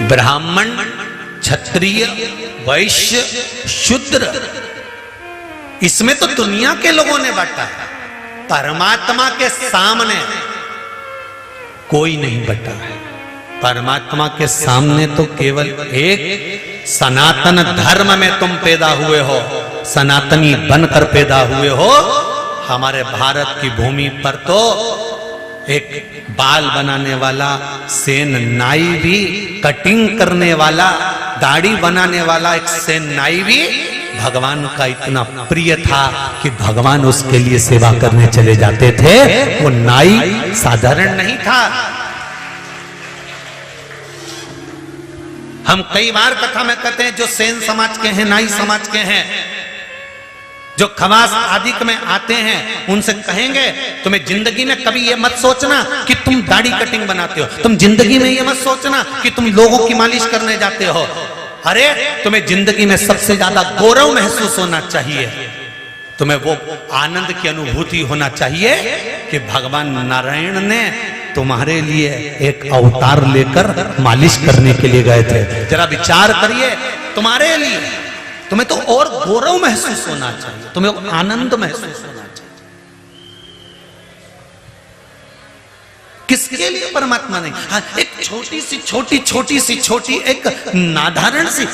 ब्राह्मण क्षत्रिय वैश्य शूद्र इसमें तो दुनिया के लोगों ने बांटा है, परमात्मा के सामने कोई नहीं बटा है। परमात्मा के सामने तो केवल एक सनातन धर्म में तुम पैदा हुए हो, सनातनी बनकर पैदा हुए हो। हमारे भारत की भूमि पर तो एक बाल बनाने वाला सेनाई भी, कटिंग करने वाला, दाढ़ी बनाने वाला एक सेनाई भी भगवान का इतना प्रिय था कि भगवान उसके लिए सेवा करने चले जाते थे। वो नाई साधारण नहीं था। हम कई बार कथा में कहते हैं जो सेन समाज के हैं, नाई समाज के हैं, जो खवास आदि में आते हैं, उनसे कहेंगे तुम्हें जिंदगी में कभी ये मत सोचना कि तुम दाढ़ी कटिंग बनाते हो, तुम जिंदगी में ये मत सोचना कि तुम लोगों की मालिश करने जाते हो। अरे तुम्हें जिंदगी में सबसे ज्यादा गौरव महसूस होना चाहिए, तुम्हें वो आनंद की अनुभूति होना चाहिए कि भगवान नारायण ने तुम्हारे लिए एक अवतार लेकर मालिश करने के लिए गए थे। जरा विचार करिए, तुम्हारे लिए तुम्हें तो और गौरव महसूस होना चाहिए, तुम्हें आनंद महसूस होना चाहिए किसके लिए परमात्मा नहीं? हाँ, एक छोटी सी एक नाधारण सी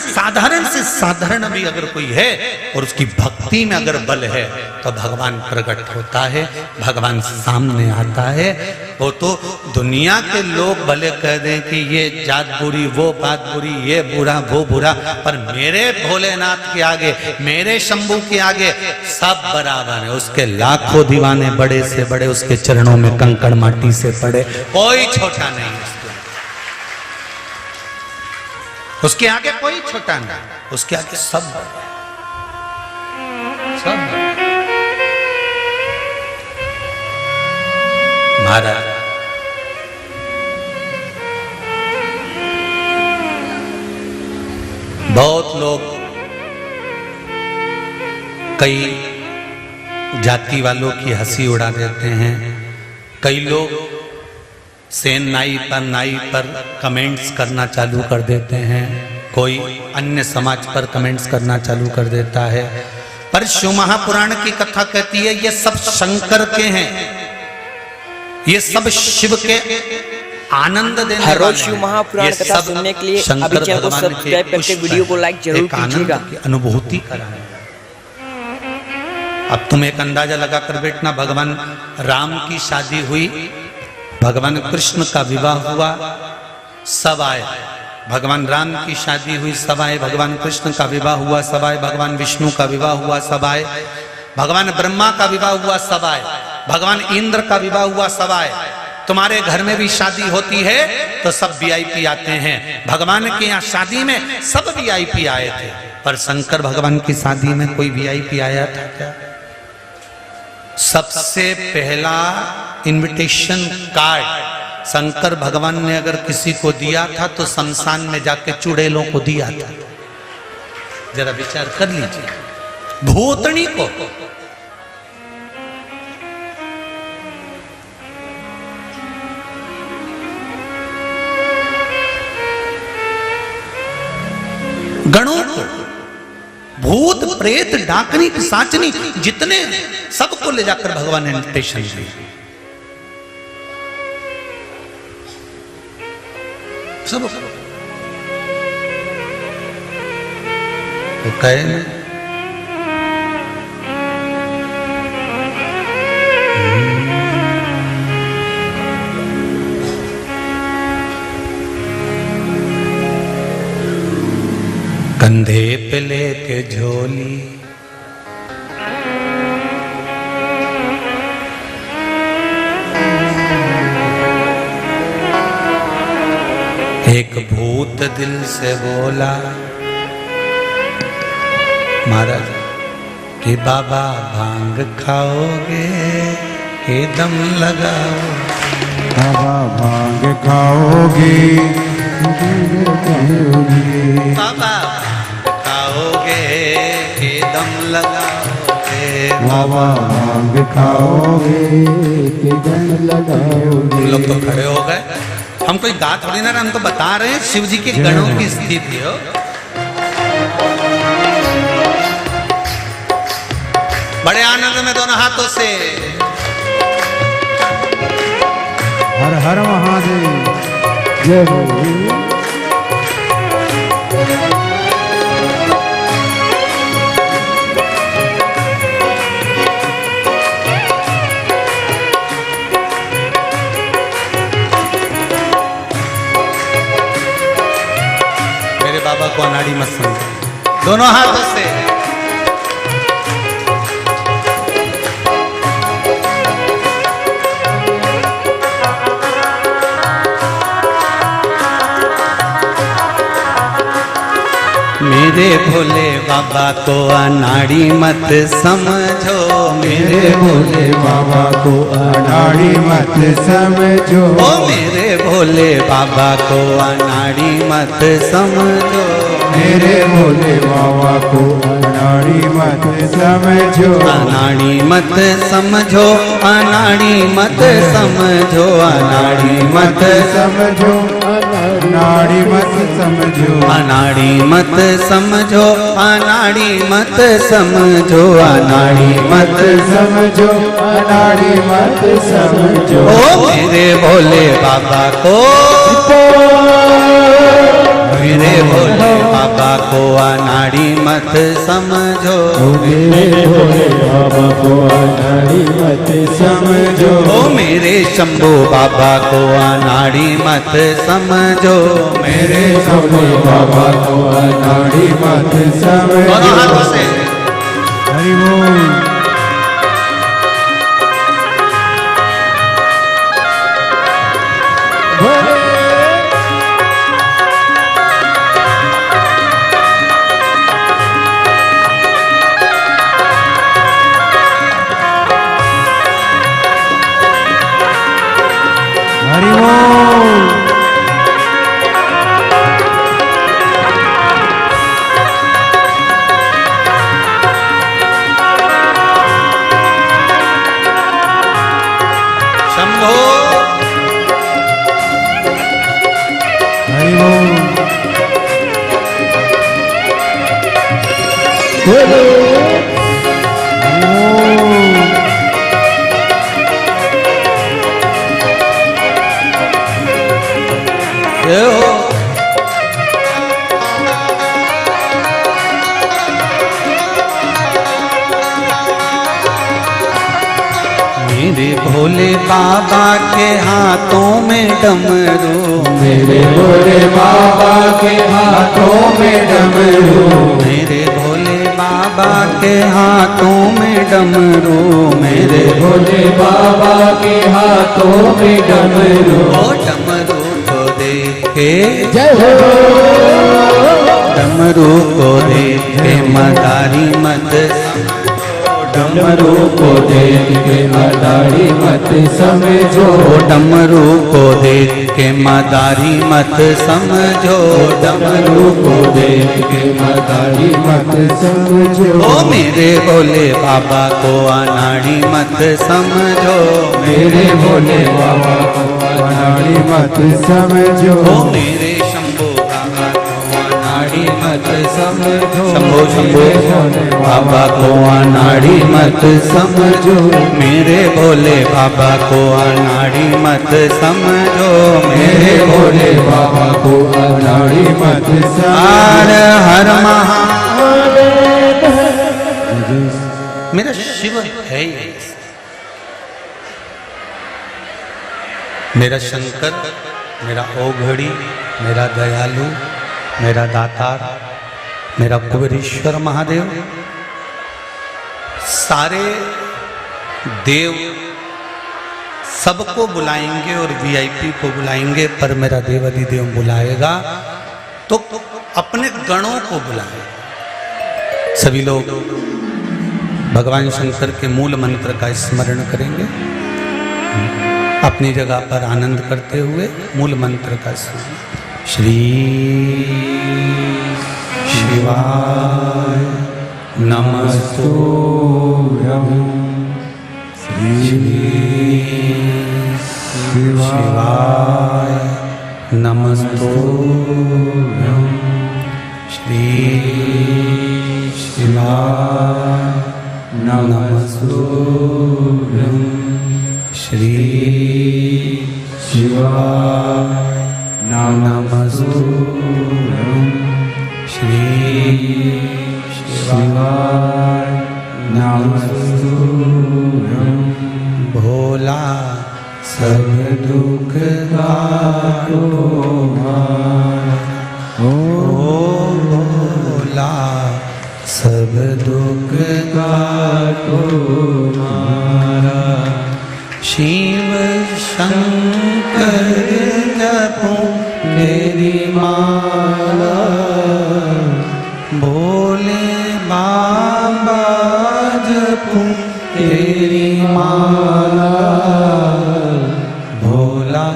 साधारण भी अगर कोई है और उसकी भक्ति में अगर बल है तो भगवान प्रकट होता है, भगवान सामने आता है। वो तो दुनिया के लोग भले कह दें कि ये जात बुरी, वो बात बुरी, ये बुरा, वो बुरा, पर मेरे भोलेनाथ के आगे, मेरे शंभू के आगे सब बराबर है। उसके लाखों दीवाने बड़े से बड़े, उसके चरणों में कंकड़ माटी से पड़े, कोई छोटा नहीं है उसके आगे, कोई छोटा नहीं, उसके आगे सब महाराज। बहुत लोग कई जाति वालों की हंसी उड़ा देते हैं, कई लोग सेन नाई पर कमेंट्स करना चालू कर देते हैं, कोई अन्य समाज पर कमेंट्स करना चालू कर देता है, पर शिव महापुराण की कथा कहती है ये सब शंकर के हैं, ये सब शिव के आनंद देने हर रोज शिव महापुराण कथा सुनने के लिए अभी चैनल को सब्सक्राइब करके वीडियो को लाइक जरूर कीजिएगा। अनुभूति कराएं। अब तुम एक अंदाजा लगाकर बैठना, भगवान राम की शादी हुई, भगवान कृष्ण का विवाह हुआ, सब आए। भगवान राम की शादी हुई, सब आए। भगवान कृष्ण का विवाह हुआ, सब आए। भगवान विष्णु का विवाह हुआ, सब आए। भगवान ब्रह्मा का विवाह हुआ, सब आए। भगवान इंद्र का विवाह हुआ, सब आए। तुम्हारे घर में भी शादी होती है तो सब वीआईपी आते हैं। भगवान के यहाँ शादी में सब वीआईपी आए थे, पर शंकर भगवान की शादी में कोई वीआईपी आया था क्या? सबसे पहला इनविटेशन कार्ड शंकर भगवान ने अगर किसी को दिया था तो शमशान में जाके चुड़ैलों को दिया था। जरा विचार कर लीजिए, भूतनी को। गणों को, भूत प्रेत डाकनी पिशाचनी जितने सबको ले जाकर भगवान ने इन्विटेशन दिया। सब तो कहे कंधे पे लेके झोली, एक भूत दिल से बोला महाराज कि बाबा भांग खाओगे कि दम लगाओ? बाबा भांग खाओगे, बाबा खाओगे कि दम लगाओगे? बाबा भांग खाओगे कि दम लगाओगे? लोग तो खड़े हो गए। हम कोई गा थोड़ी ना, हम तो बता रहे हैं शिव जी के गणों की स्थिति हो। बड़े आनंद में दोनों हाथों से हर हर महादेव, जय हो। मेरे बाबा को अनाड़ी मत समझो, दोनों हाथों से। मेरे भोले बाबा को अनाड़ी मत समझो, मेरे भोले बाबा को अनाड़ी मत समझो, ओ मेरे भोले बाबा को अनाड़ी मत समझो, मेरे भोले बाबा को अनाड़ी मत समझो, अनाड़ी मत समझो, अनाड़ी मत समझो, अनाड़ी मत समझो, अनाड़ी मत समझो, अनाड़ी मत समझो, अनाड़ी मत समझो, अनाड़ी मत समझो, अनाड़ी मत समझो। ओ मेरे भोले बाबा को, मेरे भोले बाबा को अनाड़ी मत समझो, मेरे भोले बाबा को अनाड़ी मत समझो, ओ मेरे शंभू बाबा को अनाड़ी मत समझो, मेरे शंभू बाबा को अनाड़ी मत समझो। दोनों हाथों से हरि बोल। हरि बोल। शंभो हरि बोल। बोलो हरि बोल। जय हो। मेरे भोले बाबा के हाथों में डमरू, मेरे भोले बाबा के हाथों में डमरू, मेरे भोले बाबा के हाथों में डमरू, मेरे भोले बाबा के हाथों में डमरू। ओ डमरू को देख के, जय हो। डमरू को देख के मदारी मत, डमरू को देख के मदारी मत समझो, डमरू को देख के मदारी मत समझो, डमरू को देख के मदारी मत समझो। ओ मेरे भोले बाबा को अनाड़ी मत समझो, मेरे भोले बाबा को अनाड़ी मत समझो, ओ मेरे शंभो बाबा को अनाड़ी मत समझो। शंभो शंभो बाबा को अनाड़ी मत समझो, मेरे भोले बाबा को अनाड़ी मत समझो, मेरे भोले बाबा को अनाड़ी मत हर हर महा। समझो। मेरा शिव है ही, मेरा शंकर, मेरा ओघड़ी, मेरा दयालु, मेरा दातार, मेरा कुबेरेश्वर महादेव, सारे देव सबको बुलाएंगे और वीआईपी को बुलाएंगे, पर मेरा देवाधिदेव बुलाएगा तो अपने गणों को बुलाएगा। सभी लोग भगवान शंकर के मूल मंत्र का स्मरण करेंगे, अपनी जगह पर आनंद करते हुए मूल मंत्र का स्मरण। श्री शिवाय नमस्तुभ्यं, श्री शिवाय नमस्तुभ्यं, श्री शिवाय नमस्तुभ्यं, श्री शिवाय नमस्तुभ्यं, श्री शिवाय नमस्तुभ्यं। भोला सब दुख काटो ओ भोला सब दुख काटो मारा, शिव शंकर जपूं तेरी माला, भोले बाबा जपूं तेरी माला, भोला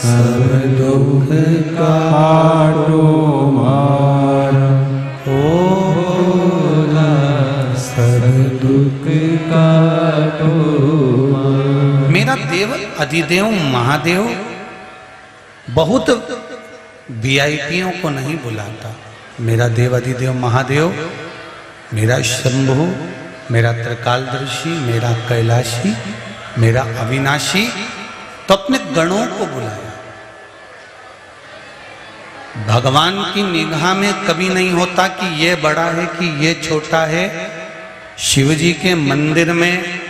सब दुख काटो मारा। अधिदेव महादेव बहुत वीआईपियों को नहीं बुलाता। मेरा देव अधिदेव महादेव, मेरा शंभु, मेरा त्रिकालदर्शी, मेरा कैलाशी, मेरा अविनाशी, तो अपने गणों को बुलाया। भगवान की निगाह में कभी नहीं होता कि ये बड़ा है कि ये छोटा है। शिव जी के मंदिर में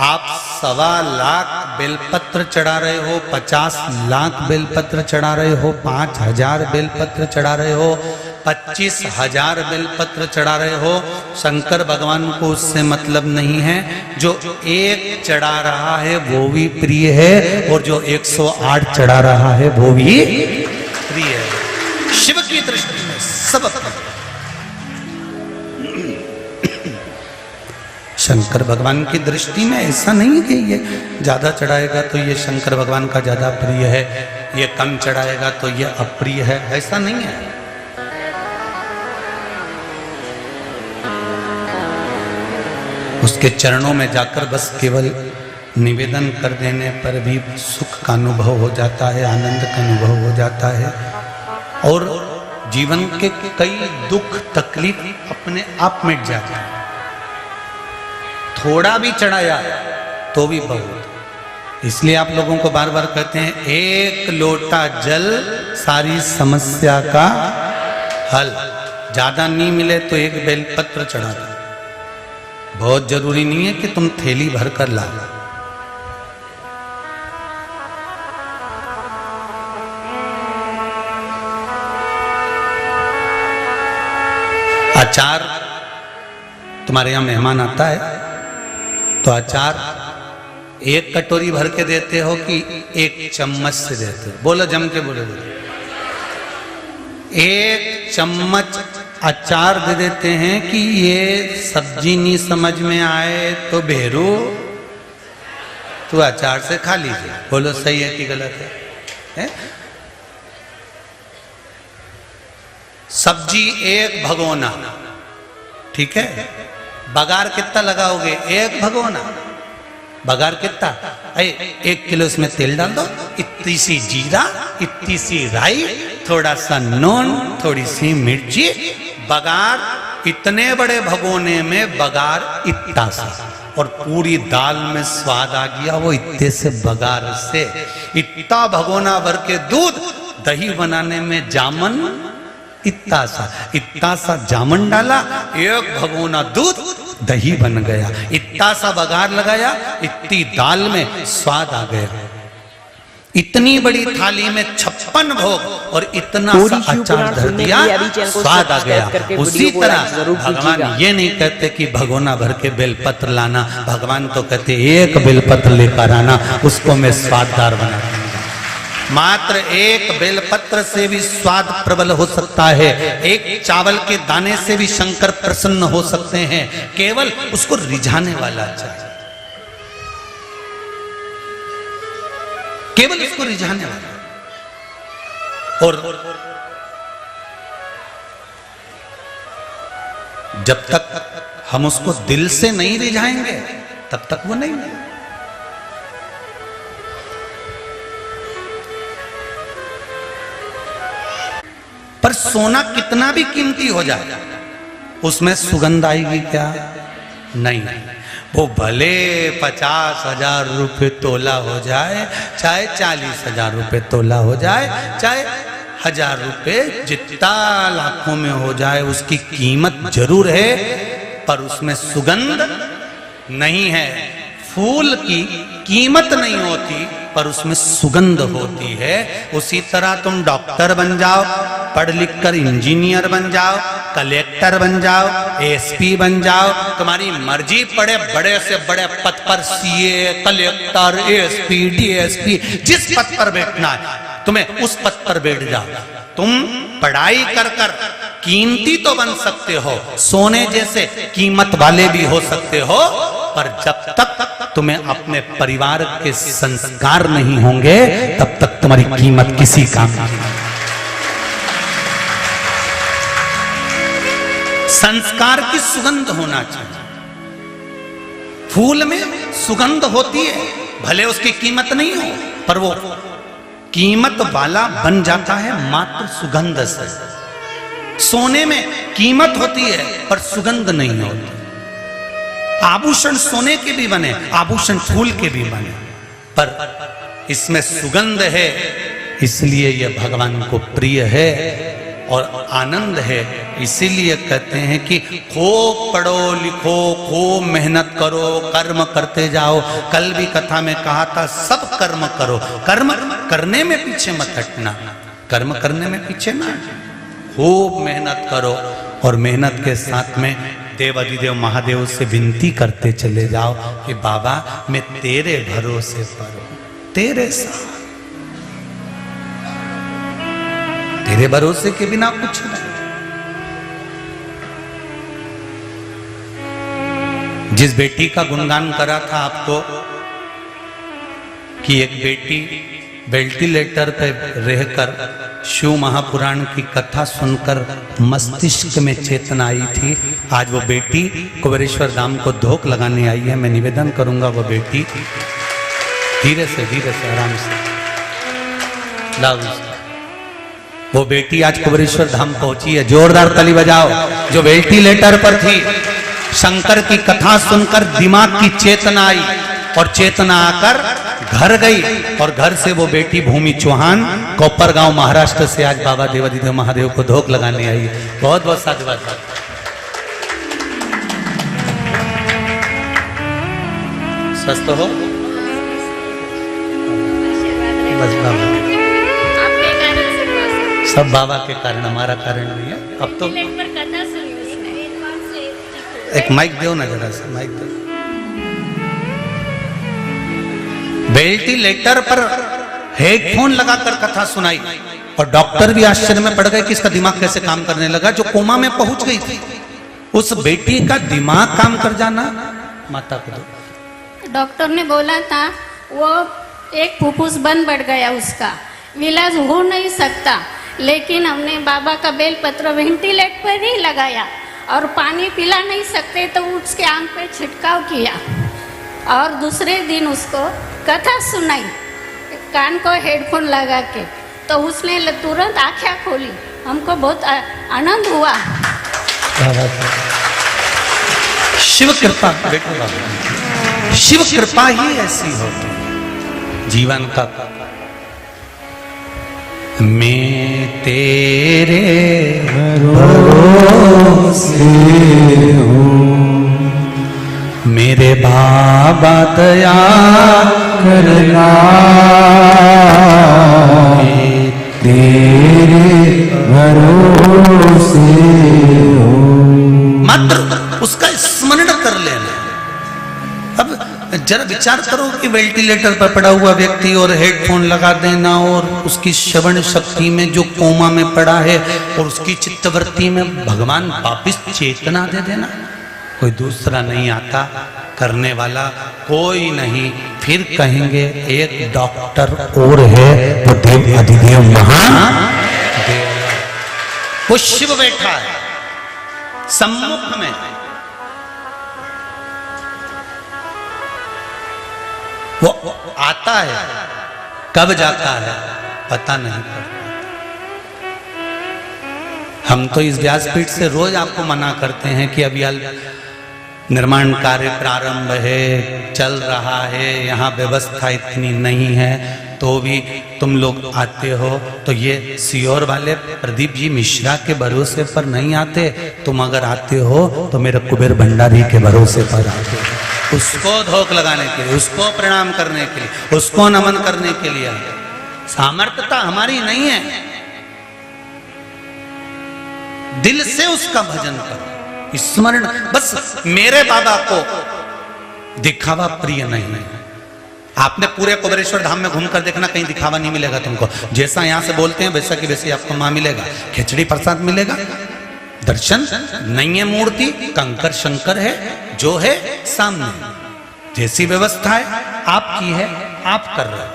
आप 1.25 लाख बेलपत्र चढ़ा रहे हो, 50 लाख बेलपत्र चढ़ा रहे हो, 5000 बेलपत्र चढ़ा रहे हो, 25,000 बेलपत्र चढ़ा रहे हो, शंकर भगवान को उससे मतलब नहीं है। जो एक चढ़ा रहा है वो भी प्रिय है, और जो 108 चढ़ा रहा है वो भी प्रिय है। शिव की दृष्टि में सब अपना। शंकर भगवान की दृष्टि में ऐसा नहीं है कि ये ज्यादा चढ़ाएगा तो ये शंकर भगवान का ज्यादा प्रिय है, ये कम चढ़ाएगा तो ये अप्रिय है, ऐसा नहीं है। उसके चरणों में जाकर बस केवल निवेदन कर देने पर भी सुख का अनुभव हो जाता है, आनंद का अनुभव हो जाता है, और जीवन के कई दुख तकलीफ अपने आप मिट जाते हैं। थोड़ा भी चढ़ाया तो भी बहुत। इसलिए आप लोगों को बार बार कहते हैं, एक लोटा जल सारी समस्या का हल। ज्यादा नहीं मिले तो एक बेलपत्र चढ़ा दो। बहुत जरूरी नहीं है कि तुम थैली भर कर ला। अचार, तुम्हारे यहां मेहमान आता है तो अचार एक कटोरी भर के देते हो कि एक चम्मच से देते हो? बोलो, जम के बोलो। एक चम्मच अचार दे देते हैं कि ये सब्जी नहीं समझ में आए तो भेरू तो अचार से खा लीजिए। बोलो, सही है कि गलत है? सब्जी एक भगोना, ठीक है। बघार कितना लगाओगे? एक भगोना। बघार कितना? 1 किलो इसमें तेल डाल दो, इतनी सी जीरा, इतनी सी राई, थोड़ा सा नून, थोड़ी सी मिर्ची। बघार इतने बड़े भगोने में बघार इतना सा, और पूरी दाल में स्वाद आ गया वो इतने से बघार से। इतना भगोना भर के दूध, दही बनाने में जामन इतना सा जामन डाला, एक भगोना दूध, दही बन गया। इतना सा बघार लगाया, इतनी दाल में स्वाद आ गया। इतनी बड़ी थाली में 56 भोग और इतना सा अचार धर दिया, स्वाद आ गया। उसी तरह भगवान ये नहीं कहते कि भगोना भर के बेलपत्र लाना, भगवान तो कहते एक बेलपत्र लेकर आना, उसको मैं स्वाददार बना दूंगा। मात्र एक बेलपत्र से भी स्वाद प्रबल हो सकता है, एक चावल के दाने से भी शंकर प्रसन्न हो सकते हैं। केवल उसको रिझाने वाला चाहिए, केवल उसको रिझाने वाला। और जब तक हम उसको दिल से नहीं रिझाएंगे तब तक वो नहीं मिलेगा। पर सोना कितना भी कीमती हो जाए, उसमें सुगंध आएगी क्या? नहीं। वो भले 50,000 रुपये तोला हो जाए, चाहे 40,000 रुपये तोला हो जाए, चाहे 1,000 रुपये जितना लाखों में हो जाए, उसकी कीमत जरूर है, पर उसमें सुगंध नहीं है। फूल की कीमत नहीं होती पर उसमें सुगंध होती है। उसी तरह तुम डॉक्टर बन जाओ, पढ़ लिख कर इंजीनियर बन जाओ, कलेक्टर बन जाओ, एसपी बन जाओ, तुम्हारी मर्जी, पड़े बड़े से बड़े पद पर, सीए, कलेक्टर, एसपी, डीएसपी, जिस पद पर बैठना है तुम्हें उस पद पर बैठ जाओ। तुम पढ़ाई कर कर कीमती तो बन सकते हो, सोने जैसे कीमत वाले भी हो सकते हो, पर जब तक तुम्हें अपने परिवार के संस्कार नहीं होंगे तब तक तुम्हारी कीमत किसी काम नहीं। संस्कार की सुगंध होना चाहिए। फूल में सुगंध होती है, भले उसकी कीमत नहीं हो, पर वो कीमत वाला बन जाता है मात्र सुगंध से। सोने में कीमत होती है पर सुगंध नहीं होती। आभूषण सोने के भी बने, आभूषण फूल के भी बने, पर इसमें सुगंध है, इसलिए यह भगवान को प्रिय है और आनंद है। इसीलिए कहते हैं कि खूब पढ़ो लिखो, खूब मेहनत करो, कर्म करते जाओ। कल भी कथा में कहा था सब कर्म करो, कर्म करने में पीछे मत हटना, कर्म करने में पीछे ना, खूब मेहनत करो। और मेहनत के साथ में देव अधिदेव महादेव से विनती करते चले जाओ कि बाबा मैं तेरे भरोसे पर हूं, तेरे साथ, तेरे भरोसे के बिना कुछ नहीं। जिस बेटी का गुणगान करा था आपको कि एक बेटी वेंटिलेटर पे रहकर शिव महापुराण की कथा सुनकर मस्तिष्क में चेतना आई थी, आज वो बेटी कुबेरेश्वर धाम को धोख लगाने आई है। मैं निवेदन करूंगा वो बेटी धीरे से आराम से लाओ। वो बेटी आज कुबेरेश्वर धाम पहुंची है, जोरदार ताली बजाओ। जो वेंटिलेटर पर थी, शंकर की कथा सुनकर दिमाग की चेतना आई और चेतना आकर घर गई, और घर से वो बेटी भूमि चौहान कोपरगांव महाराष्ट्र से आज बाबा देवाधिदेव महादेव को धोख लगाने आई है। बहुत बहुत साधुवाद। स्वस्थ हो बस बाबा, सब बाबा के कारण, हमारा कारण नहीं है। अब तो एक माइक दो ना, जरा सा माइक दो। वेंटिलेटर पर हेडफोन लगाकर कथा सुनाई और डॉक्टर भी आश्चर्य में पड़ गए कि इसका दिमाग कैसे काम करने लगा। जो कोमा में पहुंच गई थी, उस बेटी का दिमाग काम कर जाना। माता को दो। डॉक्टर ने बोला था वो एक फुफ्फुस बंद बढ़ गया, उसका इलाज हो नहीं सकता, लेकिन हमने बाबा का बेलपत्र वेंटिलेटर पर ही लगाया और पानी पिला नहीं सकते तो उसके आंख पे छिड़काव किया और दूसरे दिन उसको कथा सुनाई कान को हेडफोन लगा के, तो उसने तुरंत आँखें खोली। हमको बहुत आनंद हुआ। शिव कृपा, शिव कृपा ही ऐसी होती जीवन का। मैं तेरे भरोसे हूँ, मेरे बाबा दया करना, मैं तेरे भरोसे हूँ। मात्र उसका स्मरण कर लेना। अब जरा विचार करो कि वेंटिलेटर पर पड़ा हुआ व्यक्ति और हेडफोन लगा देना और उसकी श्रवण शक्ति में जो कोमा में पड़ा है और उसकी चित्तवृत्ति में भगवान वापिस चेतना दे देना। कोई दूसरा नहीं आता करने वाला, कोई नहीं। फिर कहेंगे एक डॉक्टर और है, वो देव अधिदेव महादेव, वो शिव बैठा है सम्मुख में। वो आता है, कब जाता है पता नहीं पड़ता। हम तो इस व्यासपीठ से रोज आपको मना करते हैं कि अभी निर्माण कार्य प्रारंभ है, चल रहा है, यहाँ व्यवस्था इतनी नहीं है, तो भी तुम लोग आते हो। तो ये सियोर वाले प्रदीप जी मिश्रा के भरोसे पर नहीं आते। तुम अगर आते हो तो मेरे कुबेर भंडारी के भरोसे पर आते हो, उसको धोख लगाने के लिए, उसको प्रणाम करने के लिए, उसको नमन करने के लिए। सामर्थ्यता हमारी नहीं है, दिल से उसका भजन करो, स्मरण। बस मेरे बाबा को दिखावा प्रिय नहीं है। आपने पूरे कुबेरेश्वर धाम में घूमकर देखना, कहीं दिखावा नहीं मिलेगा तुमको। जैसा यहां से बोलते हैं वैसा की वैसे आपको वहां मिलेगा। खिचड़ी प्रसाद मिलेगा, दर्शन नहीं है, मूर्ति कंकर शंकर है, जो है सामने। जैसी व्यवस्था है आपकी है, आप कर रहे हो,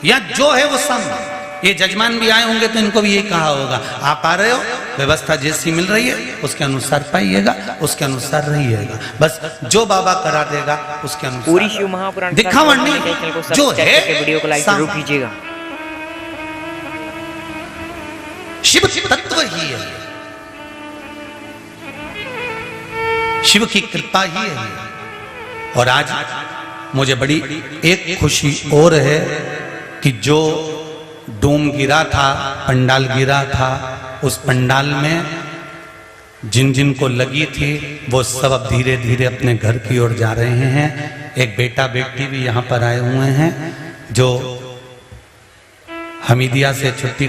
या जो है वो सामने। ये जजमान भी आए होंगे तो इनको भी यही कहा होगा, आप आ रहे हो, व्यवस्था जैसी मिल रही है उसके अनुसार पाइएगा, उसके अनुसार रहिएगा, बस जो बाबा करा देगा उसके अनुसार। पूरी शिव महापुराण दिखावन नहीं, जो है वीडियो को लाइक जरूर कीजिएगा। शिव तत्व ही है, शिव की कृपा ही है। और आज मुझे बड़ी एक खुशी और है कि जो डोम गिरा था, पंडाल गिरा था, उस पंडाल में जिन जिन को लगी थी वो सब अब धीरे धीरे अपने घर की ओर जा रहे हैं। एक बेटा बेटी भी यहाँ पर आए हुए हैं जो हमीदिया से छुट्टी